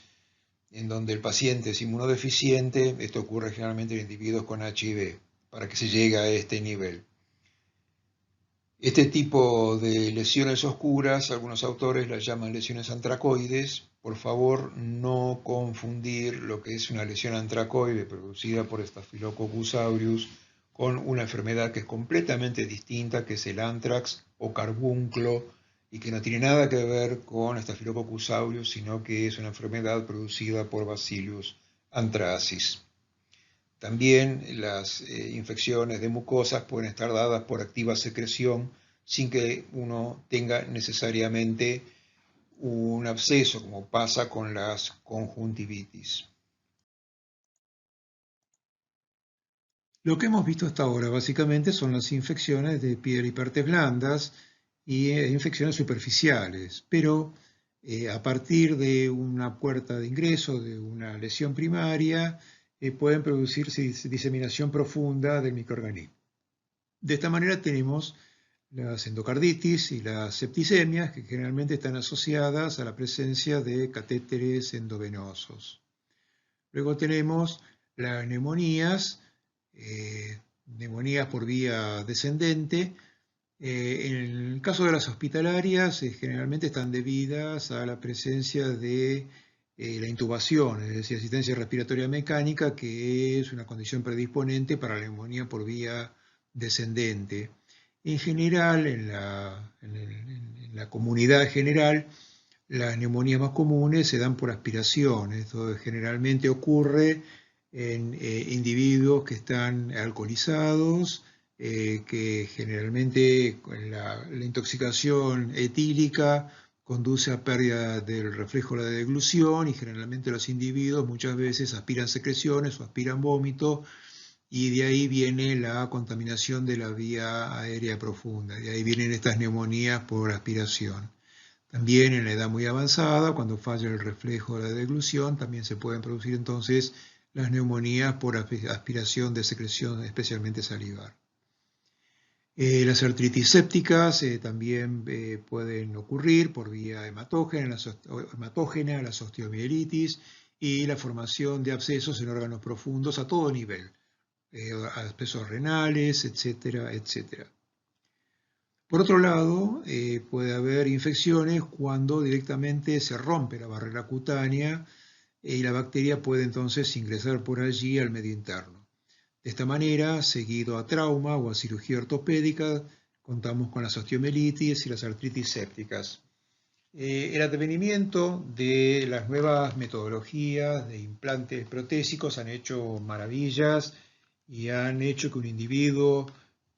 en donde el paciente es inmunodeficiente. Esto ocurre generalmente en individuos con HIV, para que se llegue a este nivel. Este tipo de lesiones oscuras, algunos autores las llaman lesiones antracoides. Por favor, no confundir lo que es una lesión antracoide producida por Staphylococcus aureus con una enfermedad que es completamente distinta, que es el anthrax o carbunclo, y que no tiene nada que ver con Staphylococcus aureus, sino que es una enfermedad producida por Bacillus anthracis. También las infecciones de mucosas pueden estar dadas por activa secreción sin que uno tenga necesariamente un absceso, como pasa con las conjuntivitis. Lo que hemos visto hasta ahora básicamente son las infecciones de piel y partes blandas y infecciones superficiales, pero a partir de una puerta de ingreso, de una lesión primaria, pueden producirse diseminación profunda del microorganismo. De esta manera tenemos las endocarditis y las septicemias, que generalmente están asociadas a la presencia de catéteres endovenosos. Luego tenemos las neumonías, neumonías por vía descendente. En el caso de las hospitalarias, generalmente están debidas a la presencia de la intubación, es decir, asistencia respiratoria mecánica, que es una condición predisponente para la neumonía por vía descendente. En general, en la comunidad general, las neumonías más comunes se dan por aspiración. Esto generalmente ocurre en individuos que están alcoholizados, que generalmente la intoxicación etílica conduce a pérdida del reflejo de la deglución, y generalmente los individuos muchas veces aspiran secreciones o aspiran vómito, y de ahí viene la contaminación de la vía aérea profunda. De ahí vienen estas neumonías por aspiración. También en la edad muy avanzada, cuando falla el reflejo de la deglución, también se pueden producir entonces las neumonías por aspiración de secreción, especialmente salivar. Las artritis sépticas también pueden ocurrir por vía hematógena, las osteomielitis y la formación de abscesos en órganos profundos a todo nivel, abscesos renales, etcétera, etcétera. Por otro lado, puede haber infecciones cuando directamente se rompe la barrera cutánea y la bacteria puede entonces ingresar por allí al medio interno. De esta manera, seguido a trauma o a cirugía ortopédica, contamos con las osteomielitis y las artritis sépticas. El advenimiento de las nuevas metodologías de implantes protésicos han hecho maravillas y han hecho que un individuo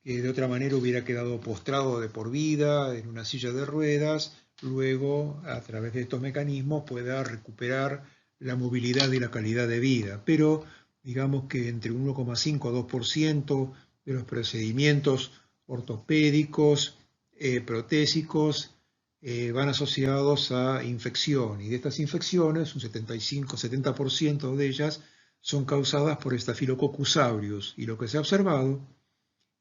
que de otra manera hubiera quedado postrado de por vida en una silla de ruedas luego, a través de estos mecanismos, pueda recuperar la movilidad y la calidad de vida. Pero digamos que entre 1,5 a 2% de los procedimientos ortopédicos, protésicos, van asociados a infección. Y de estas infecciones, un 75-70% de ellas son causadas por Staphylococcus aureus. Y lo que se ha observado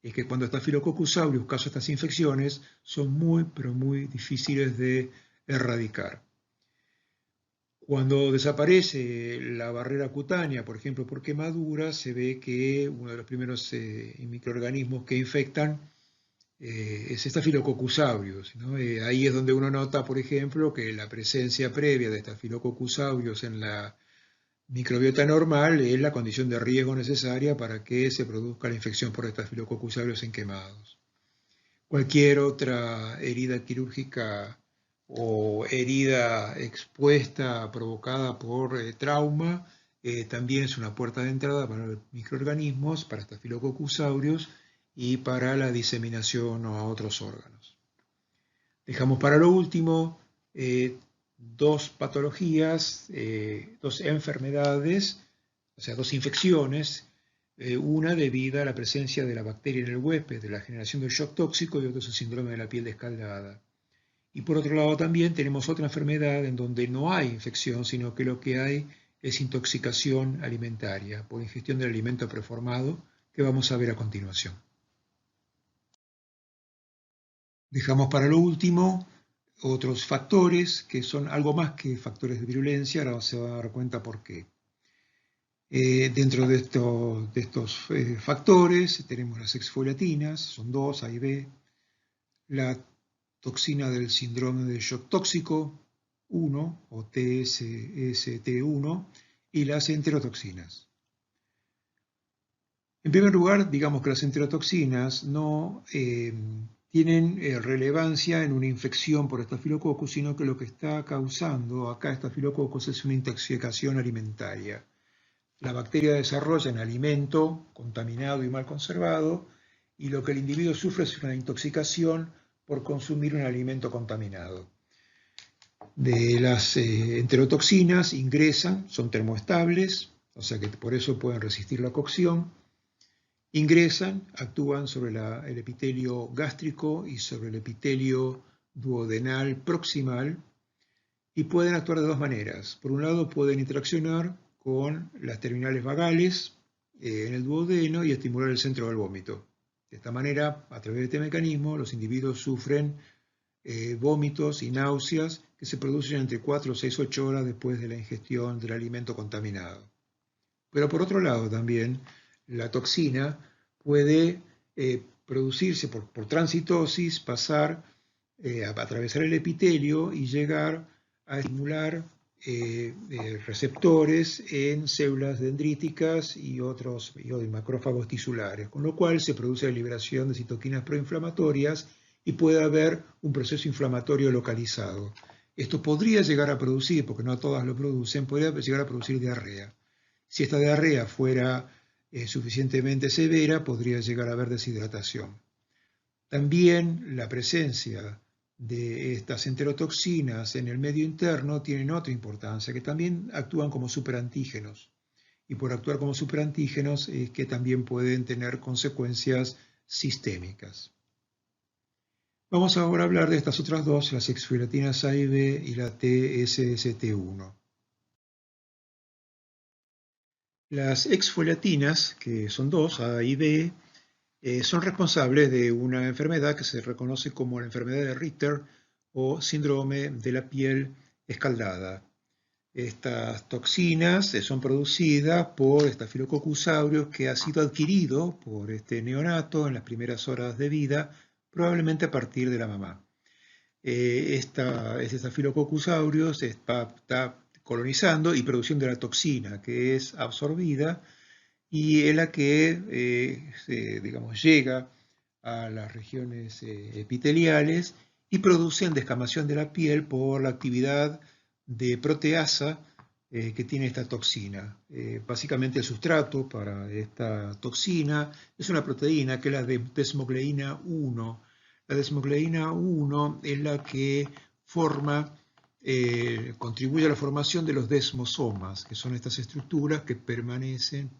es que cuando Staphylococcus aureus causa estas infecciones, son muy, pero muy difíciles de erradicar. Cuando desaparece la barrera cutánea, por ejemplo, por quemadura, se ve que uno de los primeros microorganismos que infectan es Staphylococcus aureus, ¿no? Ahí es donde uno nota, por ejemplo, que la presencia previa de Staphylococcus aureus en la microbiota normal es la condición de riesgo necesaria para que se produzca la infección por Staphylococcus aureus en quemados. Cualquier otra herida quirúrgica o herida expuesta provocada por trauma también es una puerta de entrada para los microorganismos, para Staphylococcus aureus y para la diseminación a otros órganos. Dejamos para lo último dos patologías, dos enfermedades, o sea, dos infecciones, una debida a la presencia de la bacteria en el huésped, de la generación del shock tóxico, y otro es el síndrome de la piel descaldada. Y por otro lado también tenemos otra enfermedad en donde no hay infección, sino que lo que hay es intoxicación alimentaria por ingestión del alimento preformado, que vamos a ver a continuación. Dejamos para lo último otros factores que son algo más que factores de virulencia, ahora se va a dar cuenta por qué. Dentro de estos factores tenemos las exfoliatinas, son dos, A y B, la toxina del síndrome de shock tóxico 1 o TSST1 y las enterotoxinas. En primer lugar, digamos que las enterotoxinas no tienen relevancia en una infección por Staphylococcus, sino que lo que está causando acá Staphylococcus es una intoxicación alimentaria. La bacteria desarrolla un alimento contaminado y mal conservado, y lo que el individuo sufre es una intoxicación por consumir un alimento contaminado. De las enterotoxinas ingresan, son termoestables, o sea que por eso pueden resistir la cocción. Ingresan, actúan sobre el epitelio gástrico y sobre el epitelio duodenal proximal y pueden actuar de dos maneras. Por un lado, pueden interaccionar con las terminales vagales en el duodeno y estimular el centro del vómito. De esta manera, a través de este mecanismo, los individuos sufren vómitos y náuseas que se producen entre 4, 6, 8 horas después de la ingestión del alimento contaminado. Pero por otro lado también, la toxina puede producirse por transitosis, pasar, atravesar el epitelio y llegar a estimular receptores en células dendríticas y macrófagos tisulares, con lo cual se produce la liberación de citoquinas proinflamatorias y puede haber un proceso inflamatorio localizado. Esto podría llegar a producir, porque no todas lo producen, podría llegar a producir diarrea. Si esta diarrea fuera suficientemente severa, podría llegar a haber deshidratación. También la presencia de estas enterotoxinas en el medio interno tienen otra importancia, que también actúan como superantígenos. Y por actuar como superantígenos es que también pueden tener consecuencias sistémicas. Vamos ahora a hablar de estas otras dos, las exfoliatinas A y B y la TSST1. Las exfoliatinas, que son dos, A y B, son responsables de una enfermedad que se reconoce como la enfermedad de Richter o síndrome de la piel escaldada. Estas toxinas son producidas por Staphylococcus aureus que ha sido adquirido por este neonato en las primeras horas de vida, probablemente a partir de la mamá. Este Staphylococcus aureus está colonizando y produciendo la toxina que es absorbida y es la que llega a las regiones epiteliales y produce descamación de la piel por la actividad de proteasa que tiene esta toxina. Básicamente el sustrato para esta toxina es una proteína que es la de desmogleína 1. La desmogleína 1 es la que contribuye a la formación de los desmosomas, que son estas estructuras que permiten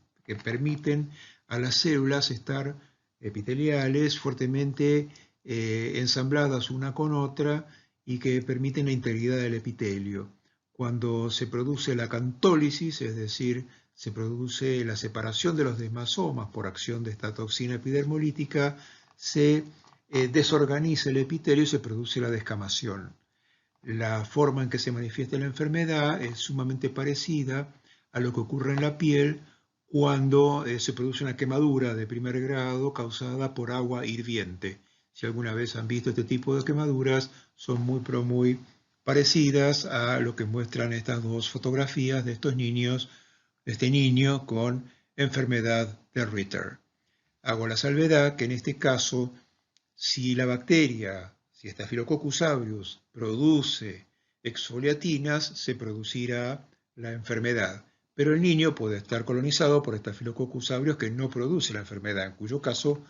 a las células estar epiteliales fuertemente ensambladas una con otra y que permiten la integridad del epitelio. Cuando se produce la acantólisis, es decir, se produce la separación de los desmosomas por acción de esta toxina epidermolítica, se desorganiza el epitelio y se produce la descamación. La forma en que se manifiesta la enfermedad es sumamente parecida a lo que ocurre en la piel cuando se produce una quemadura de primer grado causada por agua hirviente. Si alguna vez han visto este tipo de quemaduras, son muy parecidas a lo que muestran estas dos fotografías de estos niños, de este niño con enfermedad de Ritter. Hago la salvedad que en este caso, si la bacteria, si Staphylococcus aureus produce exfoliatinas, se producirá la enfermedad. Pero el niño puede estar colonizado por Staphylococcus aureus que no produce la enfermedad, en cuyo caso,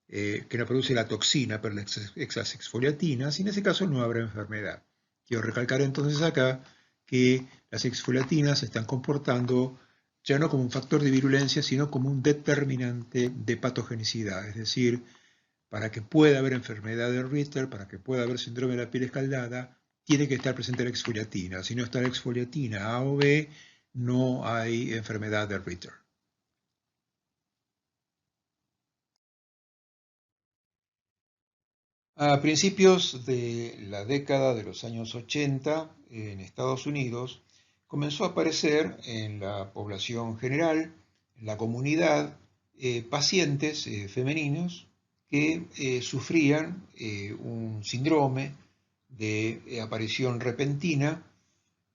que no produce la toxina, pero las exfoliatinas, y en ese caso no habrá enfermedad. Quiero recalcar entonces acá que las exfoliatinas se están comportando ya no como un factor de virulencia, sino como un determinante de patogenicidad. Es decir, para que pueda haber enfermedad de Ritter, para que pueda haber síndrome de la piel escaldada, tiene que estar presente la exfoliatina. Si no está la exfoliatina A o B, no hay enfermedad de Ritter. A principios de la década de los años 80, en Estados Unidos, comenzó a aparecer en la población general, en la comunidad, pacientes femeninos que sufrían un síndrome de aparición repentina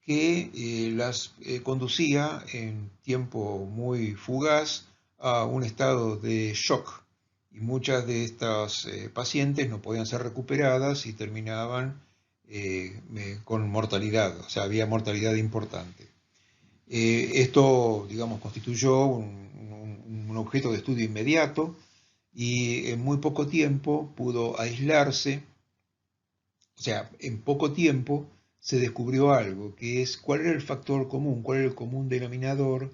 que las conducía en tiempo muy fugaz a un estado de shock. Y muchas de estas pacientes no podían ser recuperadas y terminaban con mortalidad, o sea, había mortalidad importante. Esto, digamos, constituyó un objeto de estudio inmediato y en muy poco tiempo pudo aislarse, o sea, en poco tiempo se descubrió algo, que es cuál era el factor común, cuál era el común denominador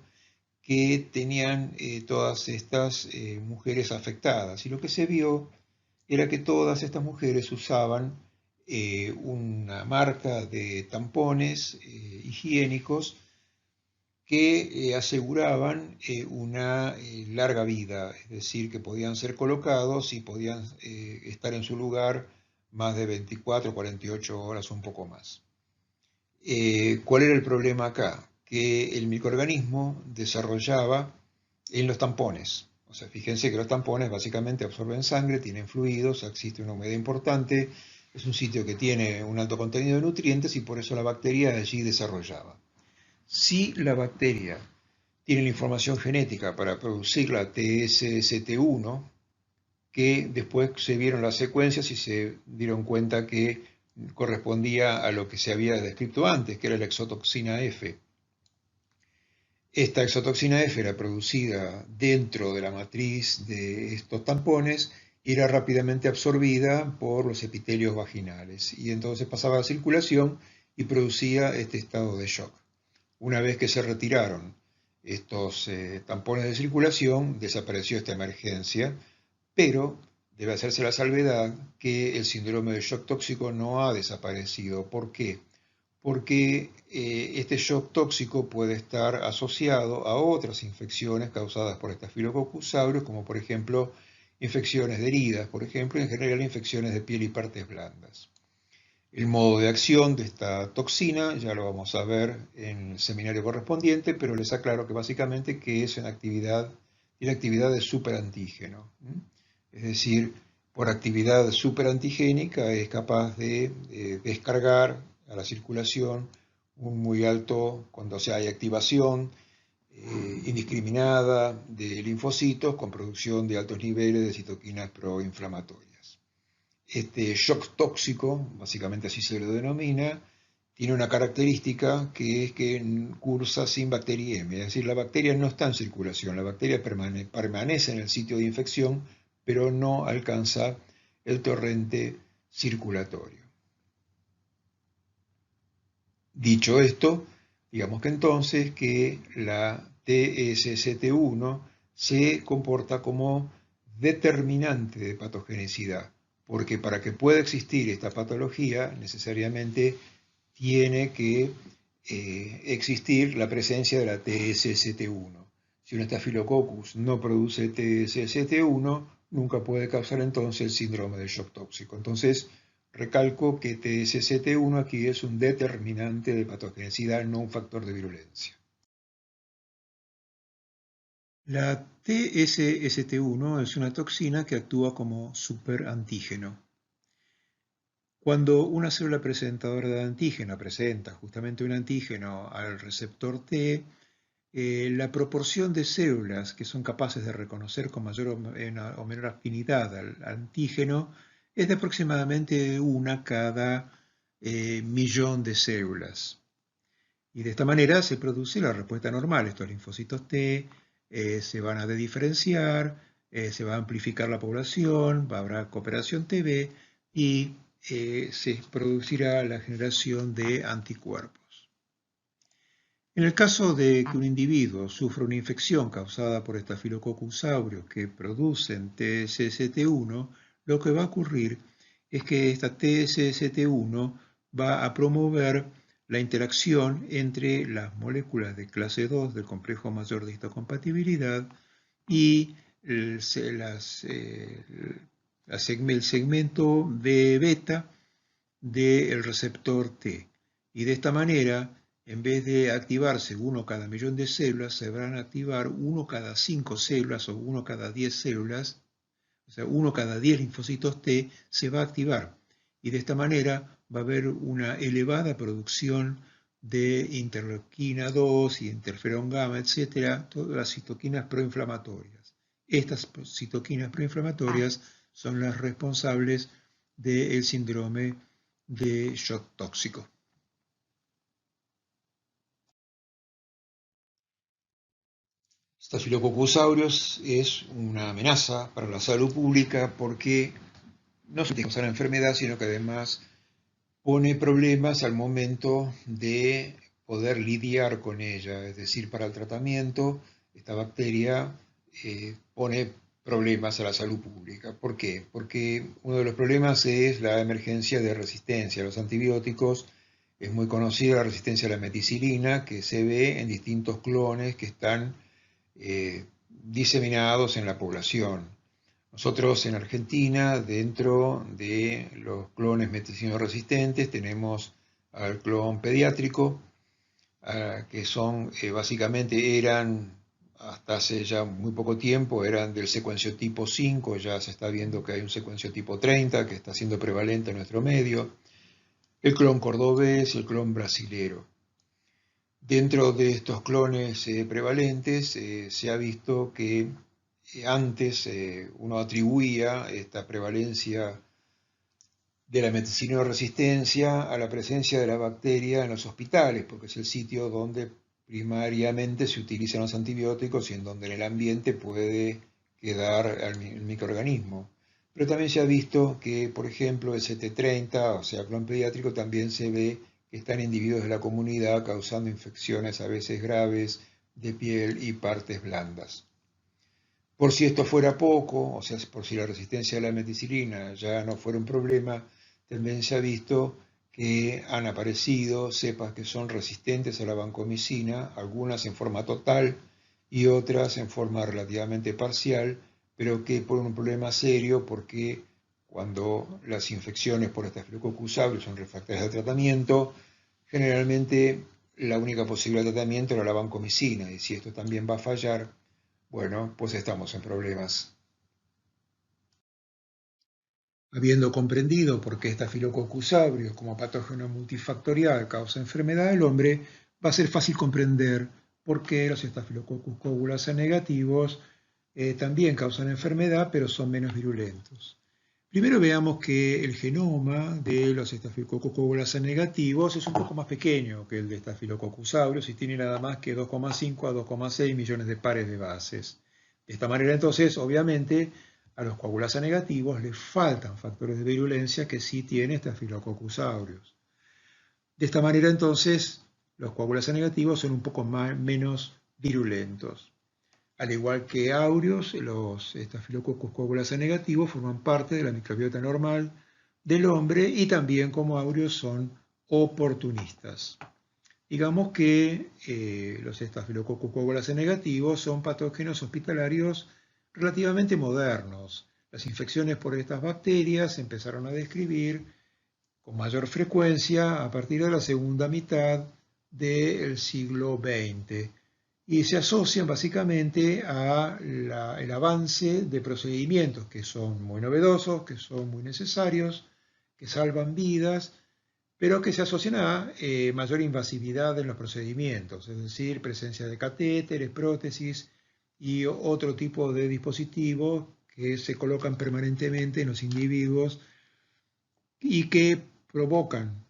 que tenían todas estas mujeres afectadas. Y lo que se vio era que todas estas mujeres usaban una marca de tampones higiénicos que aseguraban una larga vida, es decir, que podían ser colocados y podían estar en su lugar más de 24, 48 horas o un poco más. ¿Cuál era el problema acá? Que el microorganismo desarrollaba en los tampones. O sea, fíjense que los tampones básicamente absorben sangre, tienen fluidos, existe una humedad importante, es un sitio que tiene un alto contenido de nutrientes y por eso la bacteria allí desarrollaba. Si la bacteria tiene la información genética para producir la TSST1, que después se vieron las secuencias y se dieron cuenta que correspondía a lo que se había descrito antes, que era la exotoxina F. Esta exotoxina F era producida dentro de la matriz de estos tampones y era rápidamente absorbida por los epitelios vaginales y entonces pasaba a la circulación y producía este estado de shock. Una vez que se retiraron estos tampones de circulación, desapareció esta emergencia, pero debe hacerse la salvedad que el síndrome de shock tóxico no ha desaparecido. ¿Por qué? Porque este shock tóxico puede estar asociado a otras infecciones causadas por Staphylococcus aureus, como por ejemplo infecciones de heridas, por ejemplo, y en general infecciones de piel y partes blandas. El modo de acción de esta toxina ya lo vamos a ver en el seminario correspondiente, pero les aclaro que básicamente que es tiene actividad de superantígeno. Es decir, por actividad superantigénica es capaz de descargar a la circulación un muy alto, cuando hay activación indiscriminada de linfocitos con producción de altos niveles de citoquinas proinflamatorias. Este shock tóxico, básicamente así se lo denomina, tiene una característica que es que cursa sin bacteriemia, es decir, la bacteria no está en circulación, la bacteria permanece en el sitio de infección, pero no alcanza el torrente circulatorio. Dicho esto, digamos que entonces que la TSST1 se comporta como determinante de patogenicidad, porque para que pueda existir esta patología necesariamente tiene que existir la presencia de la TSST1. Si un Staphylococcus no produce TSST1, nunca puede causar entonces el síndrome del shock tóxico. Entonces, recalco que TSST1 aquí es un determinante de patogenicidad, no un factor de virulencia. La TSST1 es una toxina que actúa como superantígeno. Cuando una célula presentadora de antígeno presenta justamente un antígeno al receptor T, la proporción de células que son capaces de reconocer con mayor o menor afinidad al antígeno es de aproximadamente una cada millón de células. Y de esta manera se produce la respuesta normal. Estos linfocitos T se van a diferenciar, se va a amplificar la población, habrá cooperación TB y se producirá la generación de anticuerpos. En el caso de que un individuo sufra una infección causada por Staphylococcus aureus que producen TSST1, lo que va a ocurrir es que esta TSST1 va a promover la interacción entre las moléculas de clase 2 del complejo mayor de histocompatibilidad y el segmento B beta del receptor T. Y de esta manera, en vez de activarse uno cada millón de células, se van a activar uno cada 5 células o uno cada 10 células, o sea, uno cada 10 linfocitos T se va a activar. Y de esta manera va a haber una elevada producción de interleuquina 2 y interferón gamma, etcétera, todas las citoquinas proinflamatorias. Estas citoquinas proinflamatorias son las responsables del síndrome de shock tóxico. Staphylococcus aureus es una amenaza para la salud pública porque no solo causa la enfermedad, sino que además pone problemas al momento de poder lidiar con ella. Es decir, para el tratamiento, esta bacteria pone problemas a la salud pública. ¿Por qué? Porque uno de los problemas es la emergencia de resistencia a los antibióticos. Es muy conocida la resistencia a la meticilina, que se ve en distintos clones que están diseminados en la población. Nosotros en Argentina, dentro de los clones meticilino resistentes, tenemos al clon pediátrico, que son básicamente eran, hasta hace ya muy poco tiempo, eran del secuenciotipo 5, ya se está viendo que hay un secuenciotipo 30 que está siendo prevalente en nuestro medio, el clon cordobés y el clon brasilero. Dentro de estos clones prevalentes se ha visto que antes uno atribuía esta prevalencia de la meticilina resistencia a la presencia de la bacteria en los hospitales, porque es el sitio donde primariamente se utilizan los antibióticos y en donde en el ambiente puede quedar el microorganismo. Pero también se ha visto que, por ejemplo, el CT30, o sea, clon pediátrico, también se ve que están individuos de la comunidad causando infecciones a veces graves de piel y partes blandas. Por si esto fuera poco, o sea, por si la resistencia a la meticilina ya no fuera un problema, también se ha visto que han aparecido cepas que son resistentes a la vancomicina, algunas en forma total y otras en forma relativamente parcial, pero que ponen un problema serio porque cuando las infecciones por Staphylococcus aureus son refractarias al tratamiento, generalmente la única posibilidad de tratamiento era la vancomicina, y si esto también va a fallar, bueno, pues estamos en problemas. Habiendo comprendido por qué Staphylococcus aureus como patógeno multifactorial causa enfermedad del hombre, va a ser fácil comprender por qué los Staphylococcus coagulasa negativos también causan enfermedad, pero son menos virulentos. Primero veamos que el genoma de los Staphylococcus coagulasa negativos es un poco más pequeño que el de Staphylococcus aureus y tiene nada más que 2,5 a 2,6 millones de pares de bases. De esta manera, entonces, obviamente, a los coagulasa negativos les faltan factores de virulencia que sí tiene Staphylococcus aureus. De esta manera, entonces, los coagulas negativos son un poco menos virulentos. Al igual que áureos, los Staphylococcus coagulasa negativos forman parte de la microbiota normal del hombre y también como áureos son oportunistas. Digamos que los Staphylococcus coagulasa negativos son patógenos hospitalarios relativamente modernos. Las infecciones por estas bacterias se empezaron a describir con mayor frecuencia a partir de la segunda mitad del siglo XX y se asocian básicamente al avance de procedimientos que son muy novedosos, que son muy necesarios, que salvan vidas, pero que se asocian a mayor invasividad en los procedimientos, es decir, presencia de catéteres, prótesis y otro tipo de dispositivos que se colocan permanentemente en los individuos y que provocan,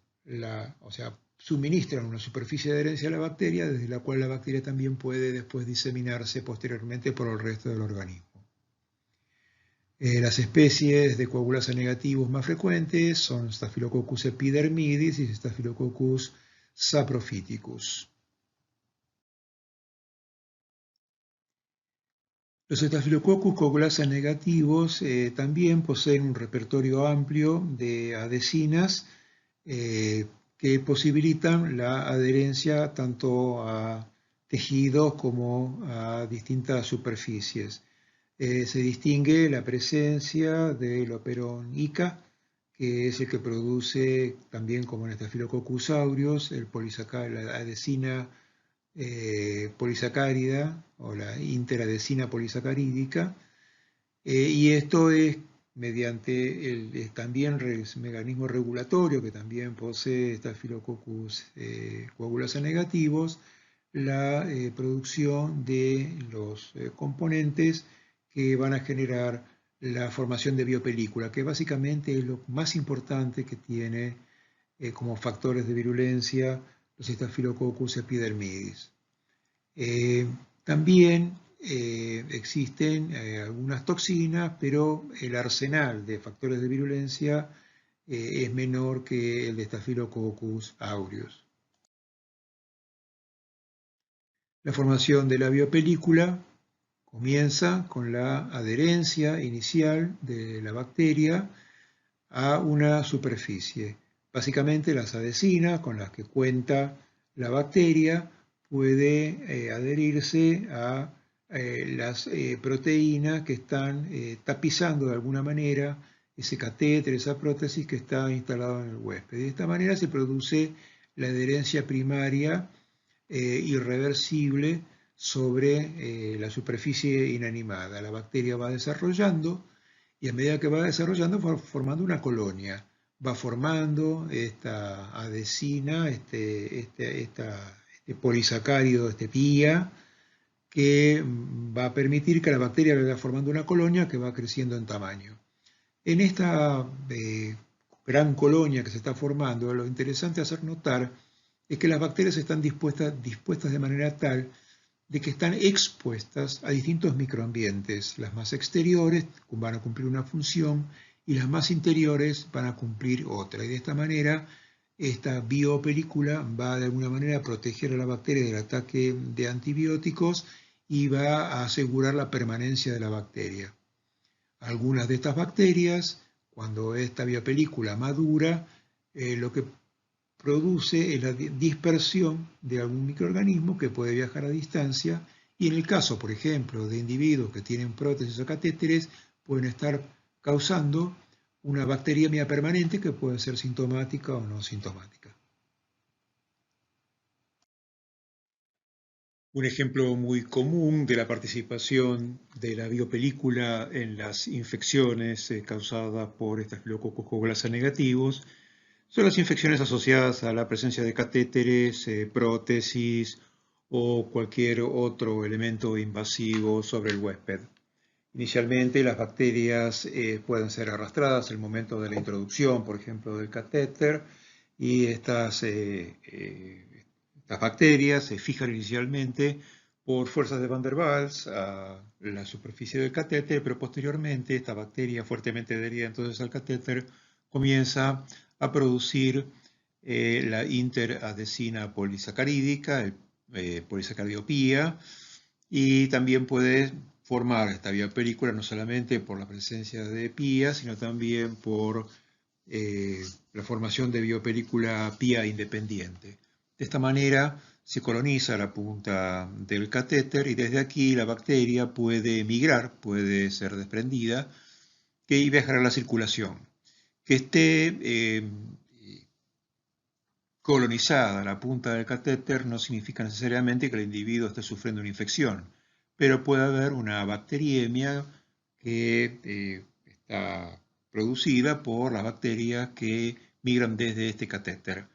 o sea, suministran una superficie de adherencia a la bacteria desde la cual la bacteria también puede después diseminarse posteriormente por el resto del organismo. Las especies de coagulasa negativos más frecuentes son Staphylococcus epidermidis y Staphylococcus saprophyticus. Los Staphylococcus coagulasa negativos también poseen un repertorio amplio de adhesinas que posibilitan la adherencia tanto a tejidos como a distintas superficies. Se distingue la presencia del operón ICA, que es el que produce también como en Staphylococcus aureus, la adhesina polisacárida o la interadhesina polisacarídica, y esto es mediante también el mecanismo regulatorio que también posee Staphylococcus coagulasa negativos, la producción de los componentes que van a generar la formación de biopelícula, que básicamente es lo más importante que tiene como factores de virulencia los Staphylococcus epidermidis. También existen algunas toxinas, pero el arsenal de factores de virulencia es menor que el de Staphylococcus aureus. La formación de la biopelícula comienza con la adherencia inicial de la bacteria a una superficie. Básicamente las adhesinas con las que cuenta la bacteria puede adherirse a las proteínas que están tapizando de alguna manera ese catéter, esa prótesis que está instalada en el huésped. De esta manera se produce la adherencia primaria irreversible sobre la superficie inanimada. La bacteria va desarrollando y a medida que va desarrollando va formando una colonia. Va formando esta adhesina, este polisacárido, este pía, que va a permitir que la bacteria vaya formando una colonia que va creciendo en tamaño. En esta gran colonia que se está formando, lo interesante hacer notar es que las bacterias están dispuestas de manera tal de que están expuestas a distintos microambientes. Las más exteriores van a cumplir una función y las más interiores van a cumplir otra. Y de esta manera, esta biopelícula va de alguna manera a proteger a la bacteria del ataque de antibióticos y va a asegurar la permanencia de la bacteria. Algunas de estas bacterias, cuando esta biopelícula madura, lo que produce la dispersión de algún microorganismo que puede viajar a distancia y en el caso, por ejemplo, de individuos que tienen prótesis o catéteres, pueden estar causando una bacteriemia permanente que puede ser sintomática o no sintomática. Un ejemplo muy común de la participación de la biopelícula en las infecciones causadas por Staphylococcus coagulasa negativos son las infecciones asociadas a la presencia de catéteres, prótesis o cualquier otro elemento invasivo sobre el huésped. Inicialmente las bacterias pueden ser arrastradas en el momento de la introducción, por ejemplo, del catéter, y estas bacterias se fijan inicialmente por fuerzas de Van der Waals a la superficie del catéter, pero posteriormente esta bacteria fuertemente adherida entonces al catéter comienza a producir la interadesina polisacarídica, polisacaridiopía, y también puede formar esta biopelícula no solamente por la presencia de pía, sino también por la formación de biopelícula pía independiente. De esta manera se coloniza la punta del catéter y desde aquí la bacteria puede migrar, puede ser desprendida y viajar a la circulación. Que esté colonizada la punta del catéter no significa necesariamente que el individuo esté sufriendo una infección, pero puede haber una bacteriemia que está producida por las bacterias que migran desde este catéter.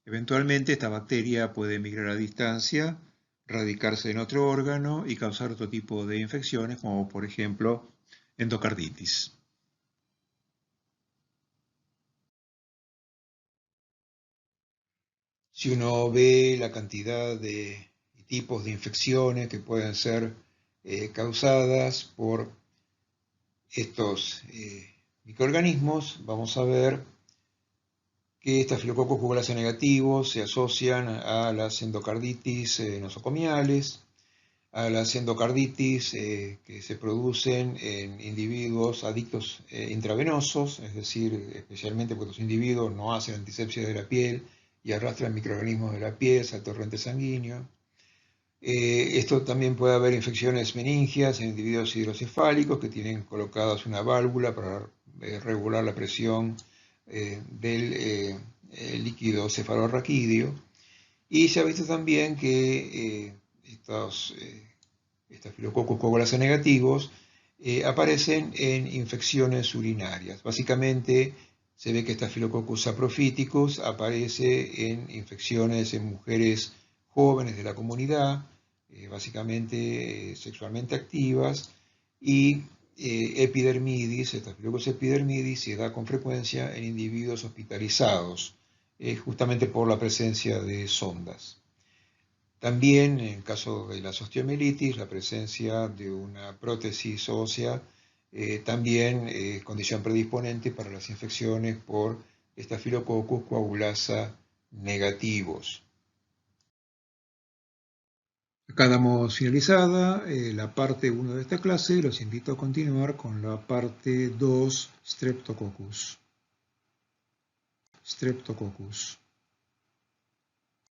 Eventualmente esta bacteria puede migrar a distancia, radicarse en otro órgano y causar otro tipo de infecciones, como por ejemplo endocarditis. Si uno ve la cantidad de tipos de infecciones que pueden ser causadas por estos microorganismos, vamos a ver que estafilococos jugulase negativos se asocian a las endocarditis nosocomiales, a las endocarditis que se producen en individuos adictos intravenosos, es decir, especialmente porque los individuos no hacen antisepsia de la piel y arrastran microorganismos de la piel al torrente sanguíneo. Esto también puede haber infecciones meningias en individuos hidrocefálicos que tienen colocadas una válvula para regular la presión del líquido cefalorraquídeo. Y se ha visto también que estos estafilococos coagulase negativos aparecen en infecciones urinarias. Básicamente se ve que Staphylococcus saprophyticus aparece en infecciones en mujeres jóvenes de la comunidad, básicamente sexualmente activas, y epidermidis, Staphylococcus epidermidis, se da con frecuencia en individuos hospitalizados, justamente por la presencia de sondas. También, en el caso de las osteomielitis, la presencia de una prótesis ósea también es condición predisponente para las infecciones por Staphylococcus coagulasa negativos. Acá damos finalizada la parte 1 de esta clase. Los invito a continuar con la parte 2, Streptococcus.